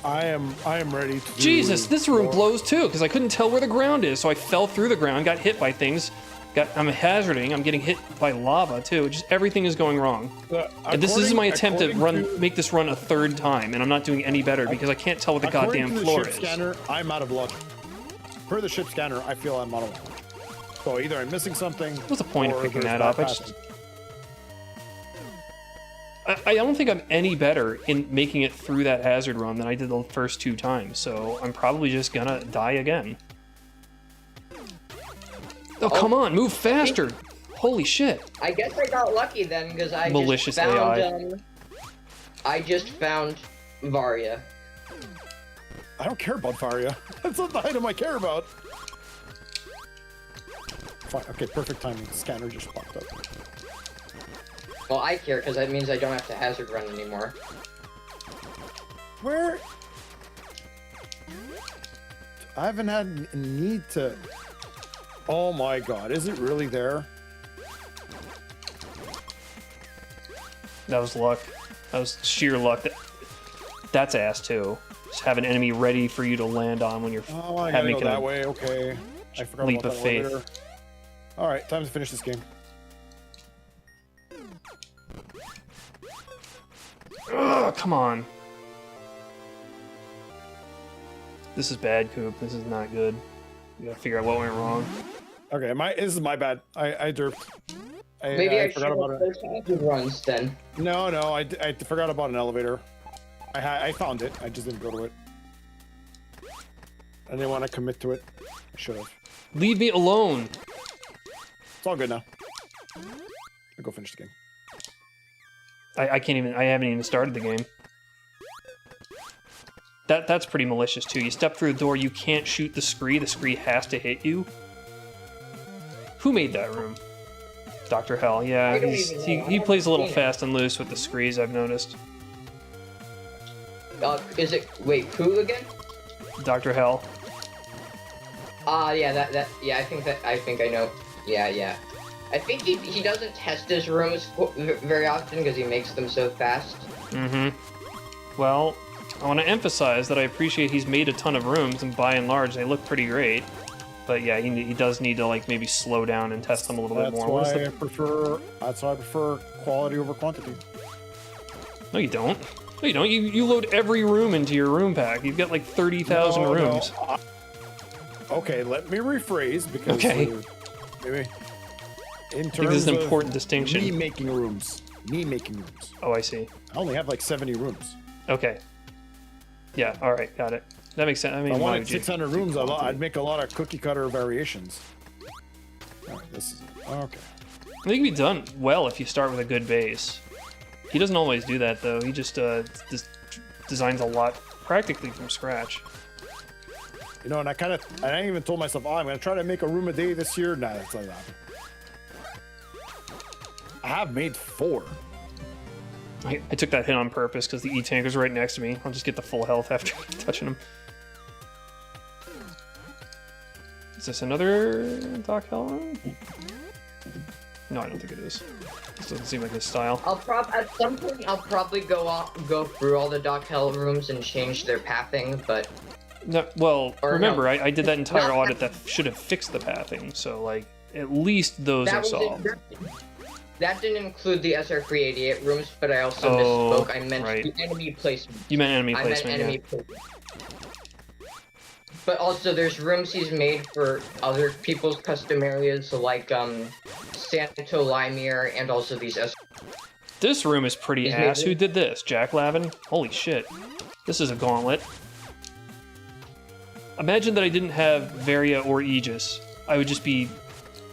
I am ready to Jesus, this room blows too, because I couldn't tell where the ground is, so I fell through the ground, got hit by things, I'm hazarding, I'm getting hit by lava too, just everything is going wrong. And this is my attempt to make this run a 3rd time, and I'm not doing any better because I can't tell what the goddamn floor is. Scanner, I'm out of logic. Per the ship scanner, I feel I'm out of logic. So either I'm missing something. What's the point of picking that up? I don't think I'm any better in making it through that hazard run than I did the first 2 times, so I'm probably just gonna die again. Oh, come on, move faster! Holy shit! I guess I got lucky then, because I Malicious just found, AI. I just found Varia. I don't care about Varia. That's not the item I care about. Fine. Okay, perfect timing. The scanner just popped up. Well, I care because that means I don't have to hazard run anymore. Where? I haven't had a need to. Oh my god, is it really there? That was luck. That was sheer luck. That's ass too. Just have an enemy ready for you to land on when you're Oh, I gotta go making that way. Okay. I forgot leap about of that faith. elevator. All right, time to finish this game. Ugh, come on. This is bad, Coop. This is not good. We gotta figure out what went wrong. Okay, this is my bad. I derped. Maybe I should forgot have about it. those hazard runs then. No, I forgot about an elevator. I found it. I just didn't go to it. I didn't want to commit to it. I should have. Leave me alone. It's all good now. I'll go finish the game. I can't even. I haven't even started the game. That's pretty malicious too. You step through the door, you can't shoot the scree. The scree has to hit you. Who made that room? Dr. Hell. Yeah, he plays a little fast and loose with the screes. I've noticed. Is it? Wait, who again? Dr. Hell. Yeah, yeah, I think I know. Yeah. I think he doesn't test his rooms very often because he makes them so fast. Mm-hmm. Well, I want to emphasize that I appreciate he's made a ton of rooms, and by and large, they look pretty great. But yeah, he does need to like maybe slow down and test them a little bit more. That's why I prefer quality over quantity. No, you don't. No, you don't. You load every room into your room pack. You've got like 30,000 rooms. No. Okay, let me rephrase because maybe in terms this is an of important distinction. Me making rooms. Oh, I see. I only have like 70 rooms. Okay. Yeah. All right. Got it. That makes sense. I mean, If I why wanted would you- 600 rooms, I'd make a lot of cookie cutter variations. All right, this is okay. I think you'd be done well if you start with a good base. He doesn't always do that though. He just designs a lot practically from scratch. You know, and I even told myself, I'm gonna try to make a room a day this year. Nah, that's not happening. I have made 4. I took that hit on purpose because the E-Tanker's right next to me. I'll just get the full health after touching him. Is this another Doc Hell room? No, I don't think it is. This doesn't seem like his style. At some point I'll probably go through all the Doc Hell rooms and change their pathing, but No, well, remember, no. I did that entire audit that should have fixed the pathing, so like at least those are solved. That didn't include the SR388 rooms, but I also misspoke. I meant the enemy placement. You meant enemy placement, enemy placement. But also, there's rooms he's made for other people's custom areas, like Santo Limir, and also these SR. This room is pretty ass. Who did this? Jack Lavin? Holy shit. This is a gauntlet. Imagine that I didn't have Varia or Aegis. I would just be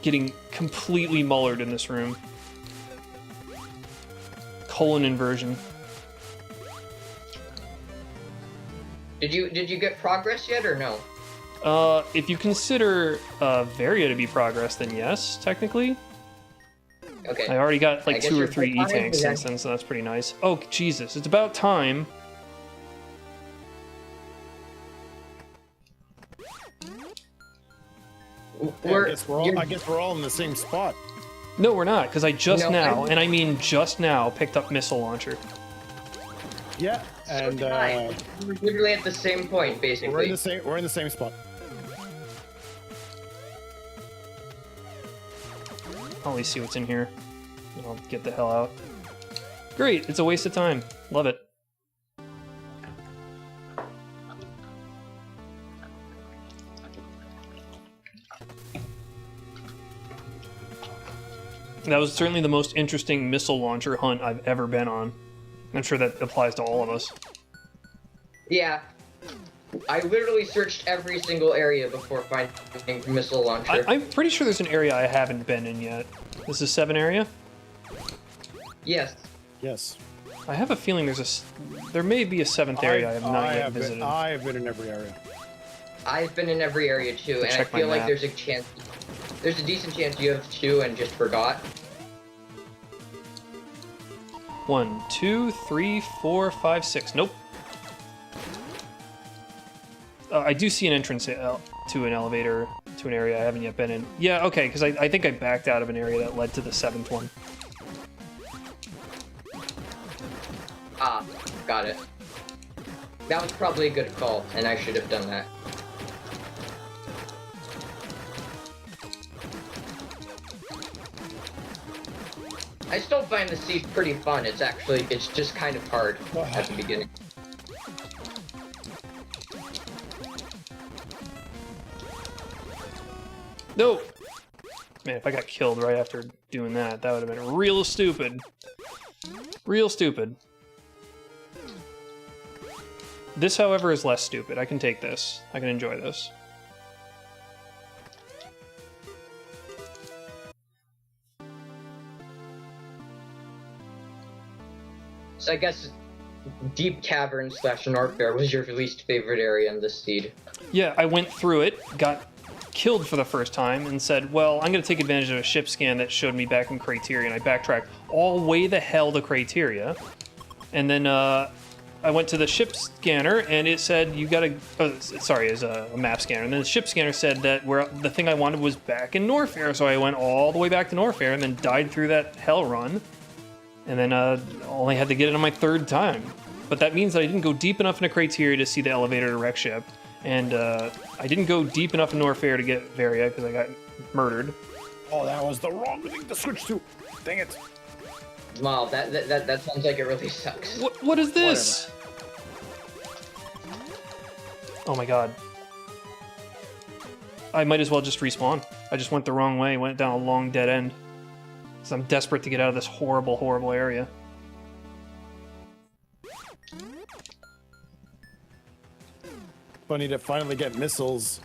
getting completely mullered in this room. Colon inversion. Did you get progress yet or no? If you consider Varia to be progress, then yes, technically. Okay. I already got like 2 or 3 you're E-Tanks since then, so that's pretty nice. Oh, Jesus, it's about time. I guess we're all in the same spot. No, we're not, because I just No, now, and I mean just now, picked up Missile Launcher. Yeah, and we're literally at the same point, basically. we're in the same spot. I'll at least see what's in here. I'll get the hell out. Great, it's a waste of time. Love it. That was certainly the most interesting missile launcher hunt I've ever been on. I'm sure that applies to all of us. Yeah. I literally searched every single area before finding missile launcher. I'm pretty sure there's an area I haven't been in yet. This is 7 area? Yes. Yes. I have a feeling there may be a 7th area I have not yet visited. I have been in every area. I've been in every area too, and I check my feel like map. there's a chance. There's a decent chance you have 2 and just forgot. 1, 2, 3, 4, 5, 6. Nope. I do see an entrance to an elevator to an area I haven't yet been in. Yeah, okay, because I think I backed out of an area that led to the 7th one. Ah, got it. That was probably a good call, and I should have done that. I still find the siege pretty fun. It's just kind of hard at the beginning. No! Man, if I got killed right after doing that, that would have been real stupid. Real stupid. This, however, is less stupid. I can take this. I can enjoy this. So I guess Deep Cavern / Norfair was your least favorite area in this seed. Yeah, I went through it, got killed for the first time, and said, well, I'm going to take advantage of a ship scan that showed me back in Criteria, and I backtracked all the way the hell to Criteria. And then I went to the ship scanner, and it said, you got to... Oh, sorry, it's a map scanner. And then the ship scanner said that the thing I wanted was back in Norfair, so I went all the way back to Norfair, and then died through that hell run. And then only had to get it on my 3rd time. But that means that I didn't go deep enough into Criteria to see the elevator to wreck ship. And I didn't go deep enough in Norfair to get Varia because I got murdered. Oh, that was the wrong thing to switch to. Dang it. Wow, that sounds like it really sucks. What is this? Oh my god. I might as well just respawn. I just went the wrong way, went down a long dead end. Because I'm desperate to get out of this horrible, horrible area. Funny to finally get missiles.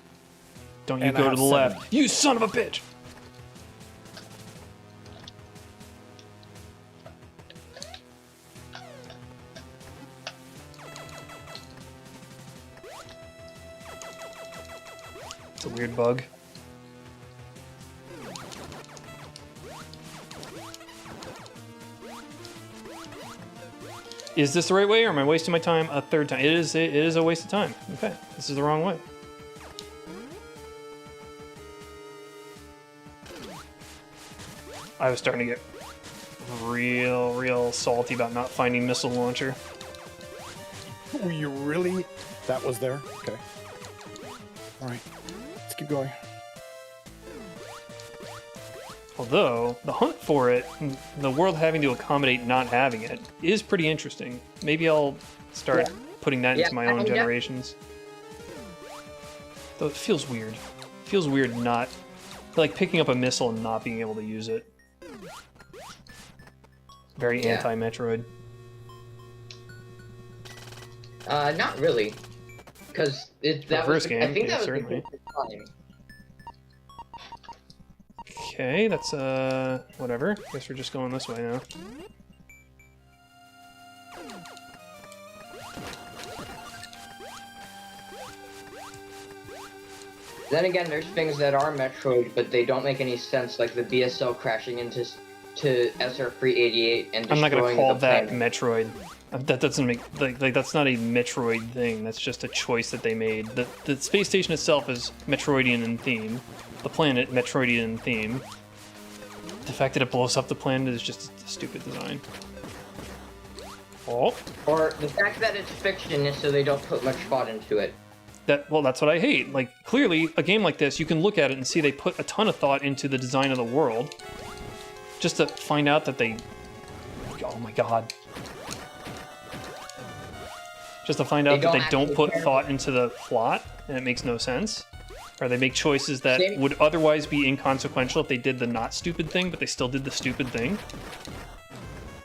Don't you And I go to have the 7. left. You son of a bitch! It's a weird bug. Is this the right way, or am I wasting my time a 3rd time? It is a waste of time. Okay, this is the wrong way. I was starting to get real salty about not finding missile launcher. Oh, you really? That was there? Okay. All right. Let's keep going. Although, the hunt for it, and the world having to accommodate not having it, is pretty interesting. Maybe I'll start putting that into my own generations. Though it feels weird. It feels weird not... like picking up a missile and not being able to use it. Very anti-Metroid. Not really. Because that first was... game, I think yeah, that was certainly. the first time. Okay, that's, whatever. Guess we're just going this way now. Then again, there's things that are Metroid, but they don't make any sense, like the BSL crashing into SR388 and destroying I'm not gonna call the that planet. Metroid. That doesn't make like that's not a Metroid thing. That's just a choice that they made. The space station itself is Metroidian in theme. The planet Metroidian in theme. The fact that it blows up the planet is just a stupid design. Oh. Or the fact that it's fiction is so they don't put much thought into it. Well, that's what I hate. Like, clearly, a game like this, you can look at it and see they put a ton of thought into the design of the world. Just to find out that they... Oh my god. Just to find out that they don't put thought into the plot, and it makes no sense. Or they make choices that would otherwise be inconsequential if they did the not stupid thing, but they still did the stupid thing.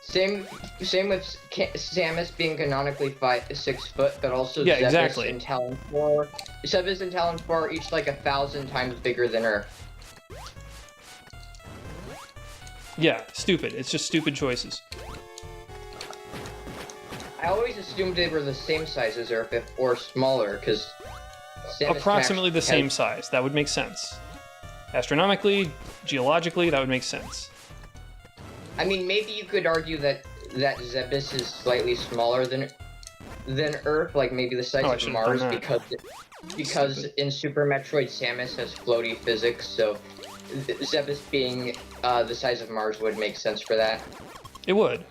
Same with Samus being canonically 6 foot, but also Yeah, Zebus exactly. and Talon 4. Zebus and Talon 4 are each like 1,000 times bigger than her. Yeah, stupid. It's just stupid choices. I always assumed they were the same size as her, or smaller, because Approximately the same size. That would make sense. Astronomically, geologically, that would make sense. I mean, maybe you could argue that Zebes is slightly smaller than Earth, like maybe the size of Mars, because in Super Metroid Samus has floaty physics, so Zebes being the size of Mars would make sense for that. It would.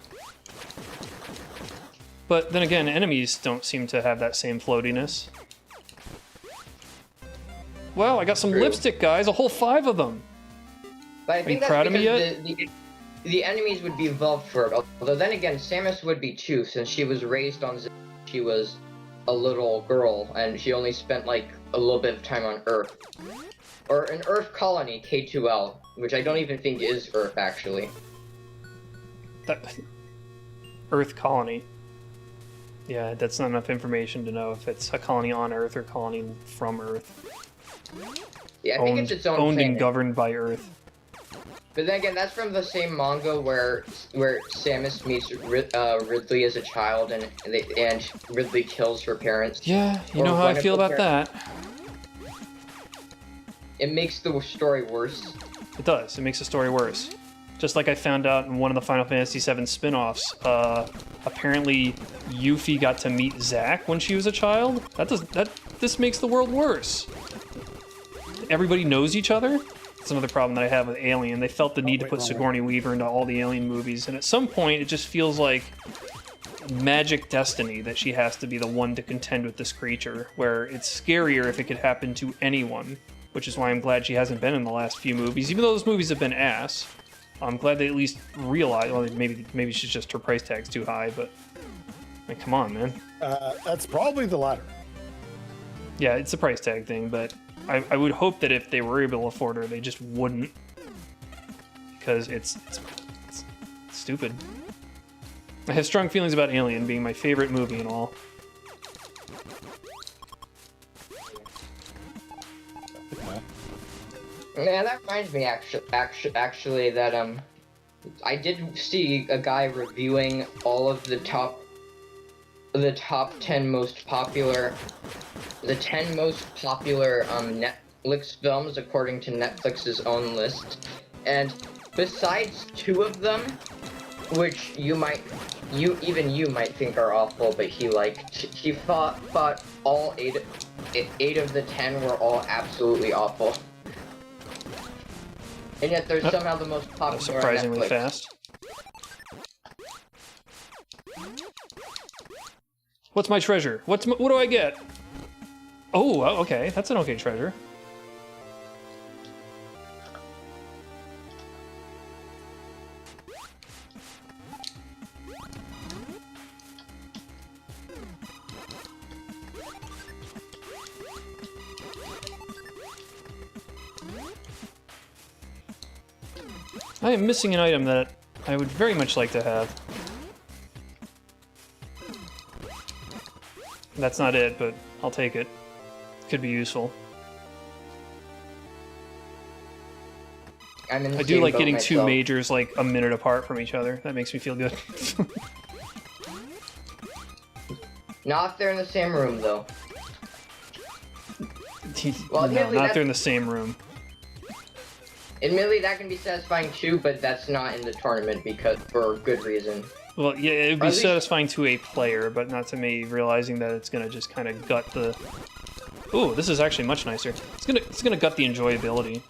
But then again, enemies don't seem to have that same floatiness. Wow, I got some lipstick, guys. A whole 5 of them. But I think that's proud of me because yet? the enemies would be evolved for it. Although then again, Samus would be too, since she was raised on Zebes. She was a little girl, and she only spent like a little bit of time on Earth. Or an Earth colony, K2L, which I don't even think is Earth, actually. Earth colony. Yeah, that's not enough information to know if it's a colony on Earth or colony from Earth. Yeah, I think it's its own owned planet. and governed by Earth. But then again, that's from the same manga where Samus meets Ridley as a child, and Ridley kills her parents. Yeah, you know how I feel about that. It makes the story worse. It does. It makes the story worse. Just like I found out in one of the Final Fantasy VII spin-offs, apparently Yuffie got to meet Zack when she was a child. This makes the world worse. Everybody knows each other. That's another problem that I have with Alien. They felt the need to put Sigourney Weaver into all the Alien movies, and at some point it just feels like magic destiny that she has to be the one to contend with this creature, where it's scarier if it could happen to anyone, which is why I'm glad she hasn't been in the last few movies, even though those movies have been ass. I'm glad they at least realize, well, maybe she's just, her price tag's too high, but I mean, come on, man. That's probably the latter. Yeah, it's a price tag thing, but I would hope that if they were able to afford her, they just wouldn't, because it's stupid. I have strong feelings about Alien being my favorite movie and all. Yeah, that reminds me actually that I did see a guy reviewing all of the top 10 most popular Netflix films according to Netflix's own list, and besides 2 of them, which you might think are awful, but he thought all 8 of the 10 were all absolutely awful. And yet they're somehow the most popular. Surprisingly on Netflix. fast. What's my treasure? What do I get? Oh, okay. That's an okay treasure. I am missing an item that I would very much like to have. That's not it, but I'll take it. Could be useful. I'm in the I do same like boat getting 2 myself. majors like a minute apart from each other. That makes me feel good. Not if they're in the same room, though. No, admittedly, not if they're in the same room. Admittedly, that can be satisfying too, but that's not in the tournament because for good reason. Well, yeah, it would be At least- satisfying to a player, but not to me, realizing that it's gonna just kind of gut the... Ooh, this is actually much nicer. It's gonna gut the enjoyability.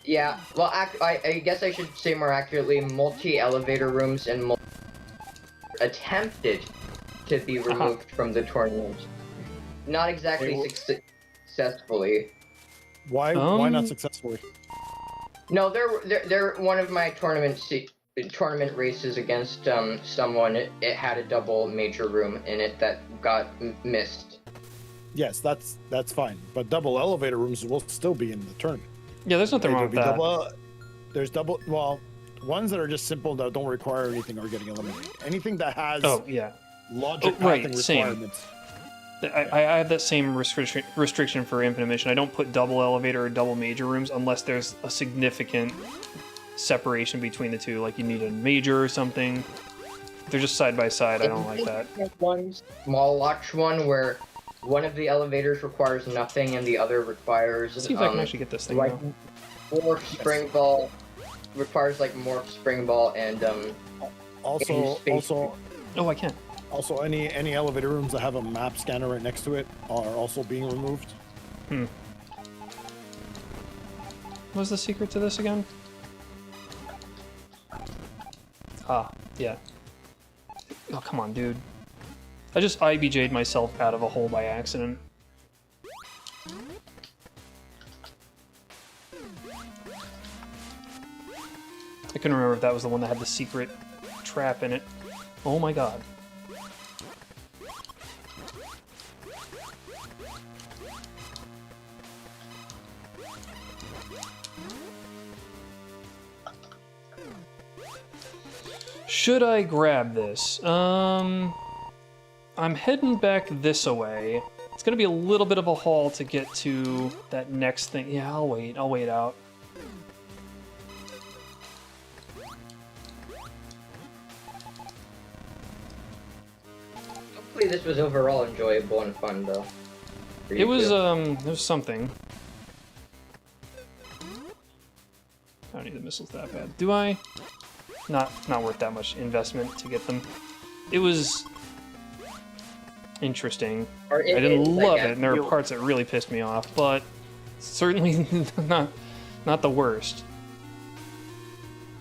Yeah, well, I guess I should say more accurately, multi-elevator rooms and attempted to be removed from the tournament. Not exactly successfully. Why not successfully? No, they're one of my tournament races against someone. It had a double major room in it that got missed. Yes, that's fine. But double elevator rooms will still be in the tournament. Yeah, there's nothing wrong with that. Well, ones that are just simple that don't require anything are getting eliminated. Anything that has logic pathing requirements. I have that same restriction for Infinite Mission. I don't put double elevator or double major rooms unless there's a significant separation between the two, like you need a major or something. If they're just side by side, I don't like that. One small watch one where one of the elevators requires nothing, and the other requires. Let's see if I can actually get this thing. Like Now. morph spring ball requires like morph spring ball and Also, Oh, I can. also any elevator rooms that have a map scanner right next to it are also being removed. What's the secret to this again? Ah, yeah. Oh, come on, dude. I just IBJ'd myself out of a hole by accident. I couldn't remember if that was the one that had the secret trap in it. Oh my god. Should I grab this? I'm heading back this way. It's gonna be a little bit of a haul to get to that next thing. Yeah, I'll wait out. hopefully this was overall enjoyable and fun though. It was something. I don't need the missiles that bad. Do I? Not worth that much investment to get them. It was interesting. I didn't love it, and there were parts that really pissed me off, but certainly not the worst.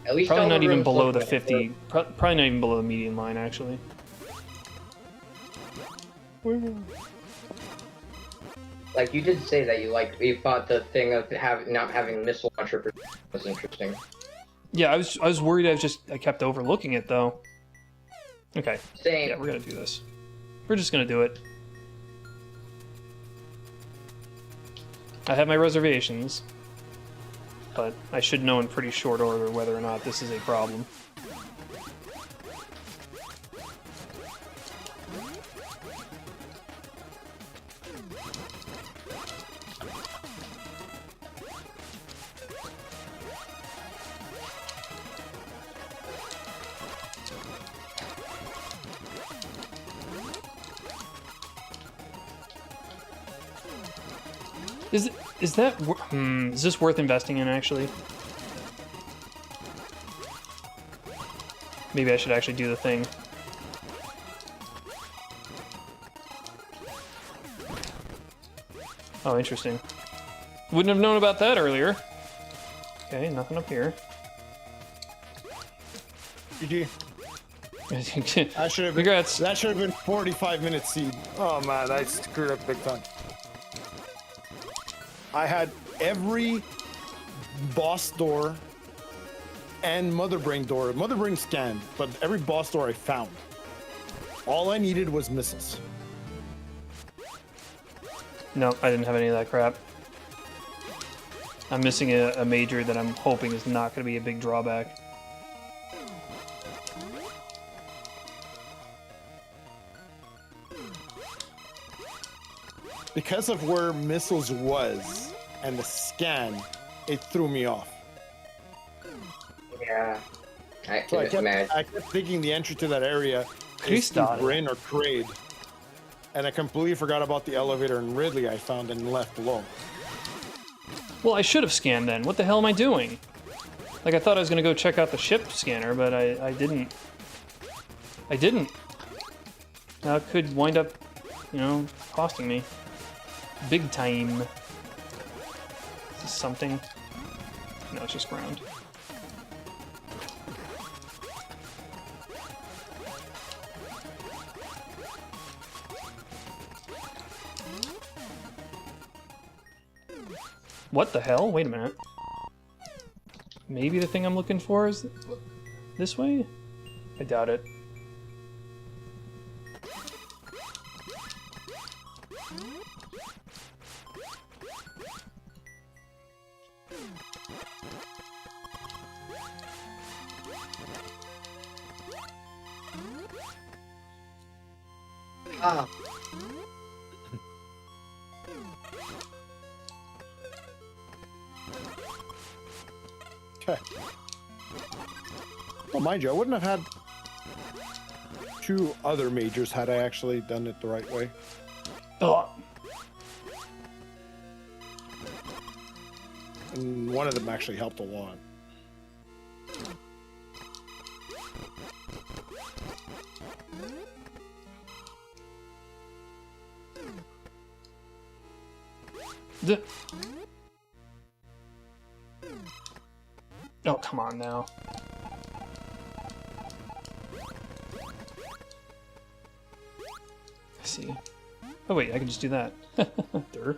At least Probably all not the even rooms below look the nice. 50. Probably not even below the median line, actually. Like you did say that you thought the thing of not having a missile launcher was interesting. Yeah, I was worried. I kept overlooking it though. Okay. Same. Yeah, we're gonna do this. We're just gonna do it. I have my reservations, but I should know in pretty short order whether or not this is a problem. Is this worth investing in, actually? Maybe I should actually do the thing. Oh, interesting. Wouldn't have known about that earlier. Okay, nothing up here. GG. That should have been, Congrats. that should have been 45 minutes seed. Oh man, I screwed up big time. I had every boss door and mother brain door. Mother brain scanned, but every boss door I found. All I needed was missiles. No, I didn't have any of that crap. I'm missing a major that I'm hoping is not going to be a big drawback. Because of where missiles was and the scan, it threw me off. Yeah. I So I was mad. kept thinking the entry to that area Could you is through stop it? Bryn or Kraid. And I completely forgot about the elevator in Ridley I found and left alone. Well, I should have scanned then. What the hell am I doing? Like, I thought I was going to go check out the ship scanner, but I didn't. I didn't. Now it could wind up, you know, costing me. Big time. Is this something? No, it's just ground. What the hell? Wait a minute. Maybe the thing I'm looking for is this way? I doubt it. Ah. Okay. Well, mind you, I wouldn't have had 2 other majors had I actually done it the right way. Oh. And one of them actually helped a lot. Oh, come on now. I see. Oh wait, I can just do that. Durr.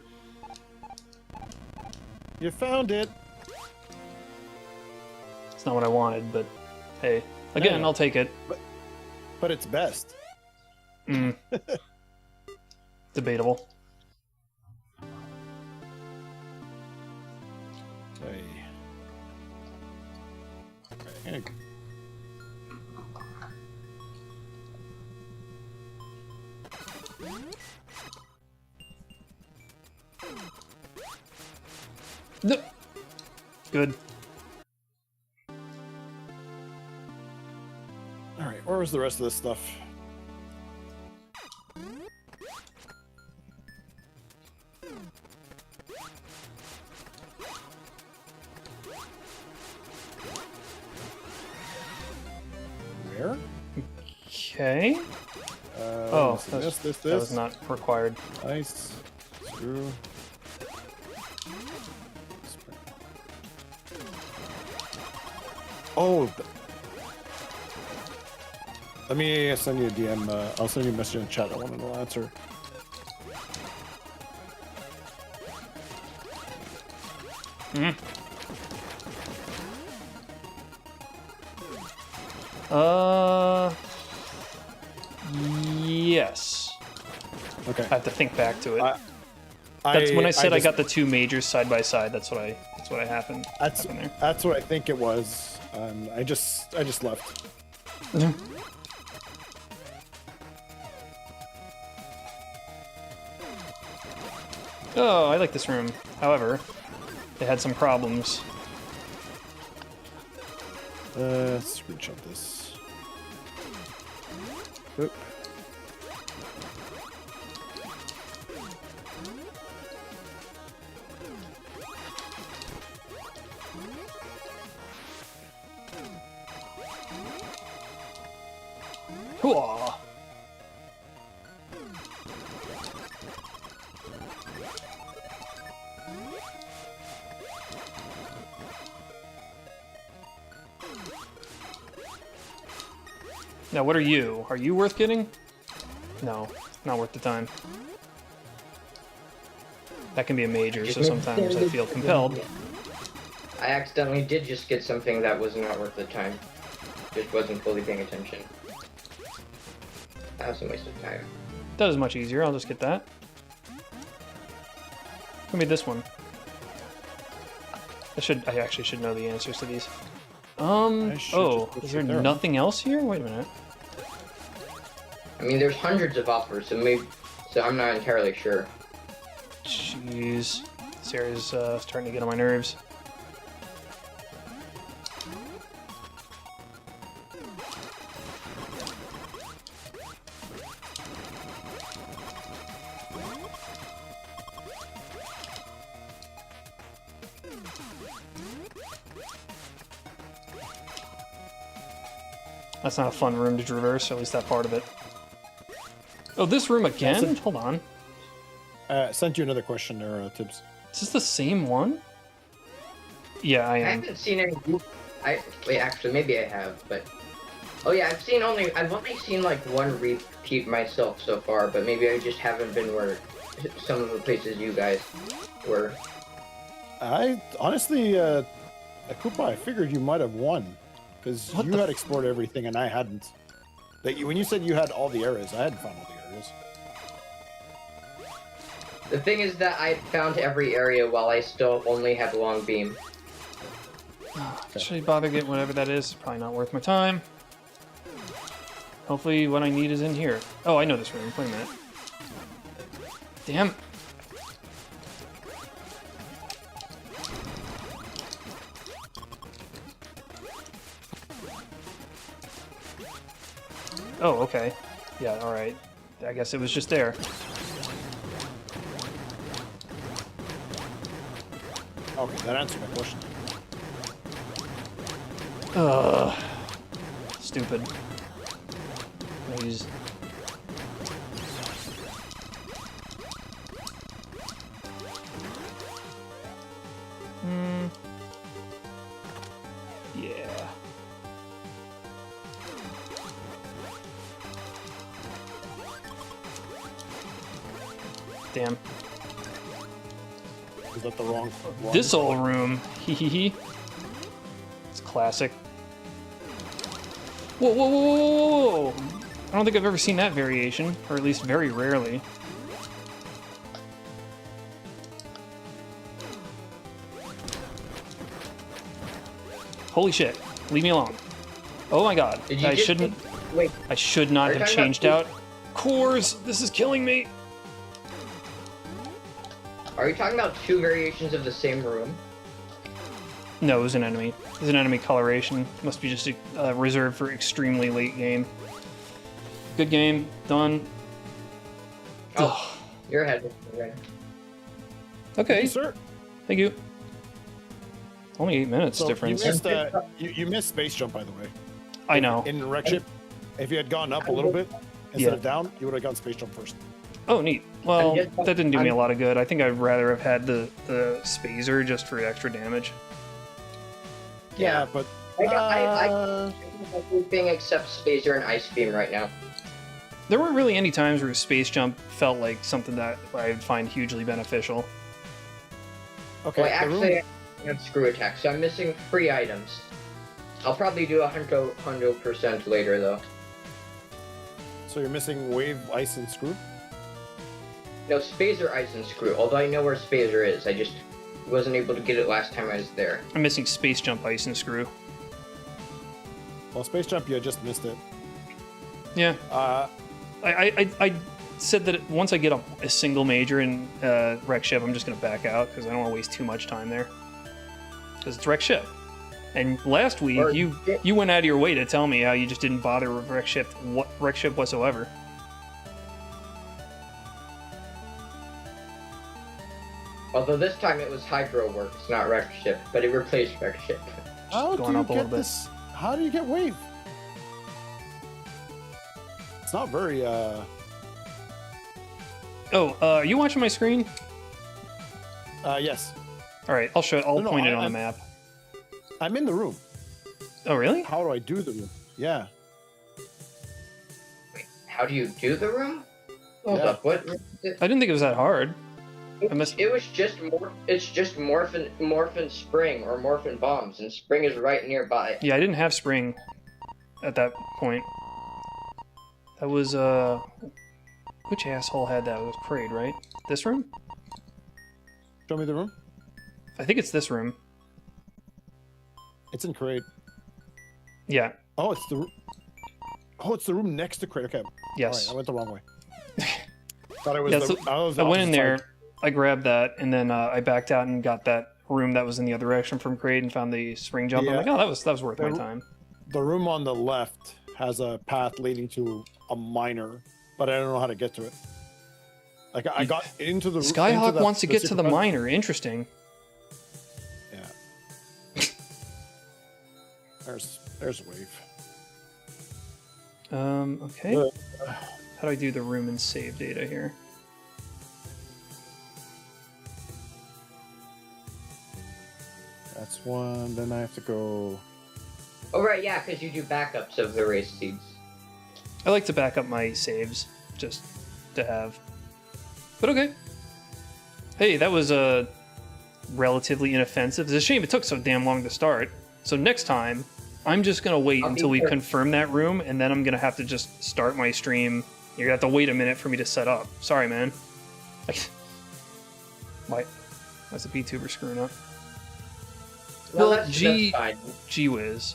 You found it. It's not what I wanted, but hey. Again, Yeah. I'll take it. But it's best. Debatable. Hey. Right, No. Good. all right, where was the rest of this stuff? Where? Okay. Oh, that was not required. Nice. Screw. Oh. Let me send you a DM. I'll send you a message in the chat. I want to know answer. Yes. Okay. I have to think back to it. I- That's when I said I just- got the two majors side by side. That's what happened. That's happened there. that's what I think it was. I just left. Oh, I like this room. However, it had some problems. Screenshot this. Oop. Hooah. Now, what are you? Are you worth getting? No, not worth the time. That can be a major, so sometimes I feel compelled. I accidentally did just get something that was not worth the time. Just wasn't fully paying attention. That was a waste of time. That is much easier. I'll just get that. Give me this one. I actually should know the answers to these. I should Oh, just put is there it there. nothing else here? Wait a minute. I mean, there's hundreds of offers, so I'm not entirely sure. Jeez. This area's starting to get on my nerves. That's not a fun room to traverse, or at least that part of it. Oh, this room again? Hold on. Sent you another question there, Tibbs. Is this the same one? Yeah, I I am. haven't seen any. Wait, actually, maybe I have, but. Oh yeah, I've only seen like one repeat myself so far, but maybe I just haven't been where some of the places you guys were. I honestly, Koopa, I figured you might have won because What you the had explored everything and I hadn't. When you said you had all the areas, I hadn't found all the areas. The thing is that I found every area while I still only had long beam. Should I bother getting whatever that is? Probably not worth my time. Hopefully what I need is in here. Oh, I know this room. Wait a minute. Damn. Oh, okay. Yeah, alright. I guess it was just there. Okay, that answered my question. Stupid. Please. Yeah. Damn. Is that the wrong one? This old room. Hee hee hee. It's classic. Whoa, whoa, whoa, whoa, whoa! I don't think I've ever seen that variation, or at least very rarely. Holy shit! Leave me alone. Oh my god! I shouldn't. Wait. I should not have changed out cores. This is killing me. Are you talking about two variations of the same room? No, it was an enemy. It was an enemy coloration. Must be just reserved for extremely late game. Good game. Done. Oh, you're ahead. Okay. Okay. Thank you, sir. Thank you. Only 8 minutes So difference. you missed space jump, by the way. I know. In wreck ship, if you had gone up a little bit instead of down, you would have gone space jump first. Oh, neat. Well, that didn't do me a lot of good. I think I'd rather have had the spazer just for extra damage. Yeah, but I everything except Spacer and Ice Beam right now. There weren't really any times where space jump felt like something that I'd find hugely beneficial. okay. Well, actually, I have screw attack, so I'm missing 3 items. I'll probably do 100% later, though. So you're missing wave, ice, and screw. No, Spacer, Ice, and Screw. Although I know where Spacer is, I just wasn't able to get it last time I was there. I'm missing space jump, ice, and screw. Well, space jump, you just missed it. Yeah. I said that once I get a single major in wreck ship, I'm just going to back out because I don't want to waste too much time there. Because it's wreck ship. And last week, you went out of your way to tell me how you just didn't bother with wreck ship whatsoever. Although this time it was Hydro Works, not Wreck Ship, but it replaced Wreck Ship. How do going you up a little get bit. this? How do you get wave? It's not very. Oh, are you watching my screen? Yes. All right, I'll point it on the I'm- map. I'm in the room. Oh, really? How do I do the room? Yeah. Wait, how do you do the room? Hold Yeah. up, what? I didn't think it was that hard. It was just Morphin Spring or Morphin Bombs, and Spring is right nearby. Yeah, I didn't have spring at that point. That was, which asshole had that? It was Kraid, right? This room? Show me the room. I think it's this room. It's in Crate. Yeah. Oh, it's the. Oh, it's the room next to Crate. Okay. Yes. All right, I went the wrong way. Thought it was. Yeah, the, so I went in there, I grabbed that, and then I backed out and got that room that was in the other direction from Kraid and found the spring jump. I'm Yeah. like, oh, that was worth my time. The room on the left has a path leading to a miner, but I don't know how to get to it. Like I got into the Skyhawk wants to get to the super- miner. Interesting. Yeah. There's a wave. Okay. How do I do the room and save data here? That's one. Then I have to go. Oh right, yeah, because you do backups of the race seeds. I like to back up my saves, just to have. But okay. Hey, that was relatively inoffensive. It's a shame it took so damn long to start. So next time, I'm just going to wait until we confirm that room, and then I'm going to have to just start my stream. You're going to have to wait a minute for me to set up. Sorry, man. Why's the VTuber screwing up? Well, Well, that's fine. Gee whiz.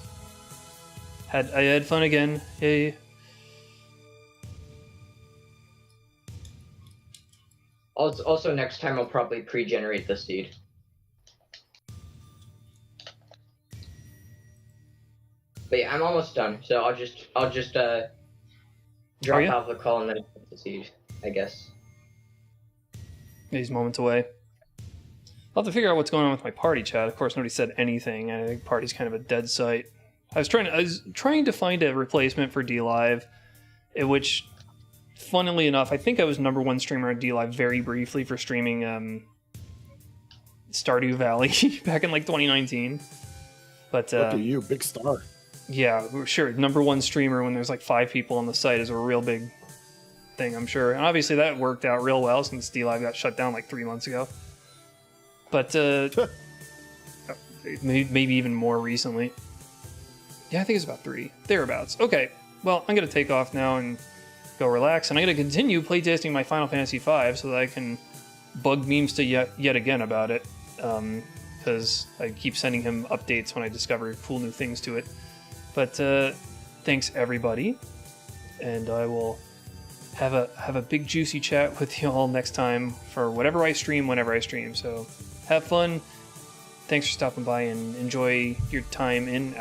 I had fun again. Hey. Also, next time I'll probably pre-generate the seed. But yeah, I'm almost done, so I'll just drop out the call and then put the seed, I guess. These moments away. I'll have to figure out what's going on with my party chat. Of course, nobody said anything. I think party's kind of a dead site. I was trying to find a replacement for DLive, which, funnily enough, I think I was #1 streamer on DLive very briefly for streaming Stardew Valley back in like 2019. But look at you, big star. Yeah, sure. #1 streamer when there's like 5 people on the site is a real big thing, I'm sure. And obviously that worked out real well since DLive got shut down like 3 months ago. But maybe even more recently. Yeah, I think it's about 3. Thereabouts. Okay, well, I'm going to take off now and go relax. And I'm going to continue playtesting my Final Fantasy V so that I can bug memes to yet again about it. Because I keep sending him updates when I discover cool new things to it. But thanks, everybody. And I will have a big juicy chat with you all next time for whatever I stream, whenever I stream. So have fun. Thanks for stopping by and enjoy your time in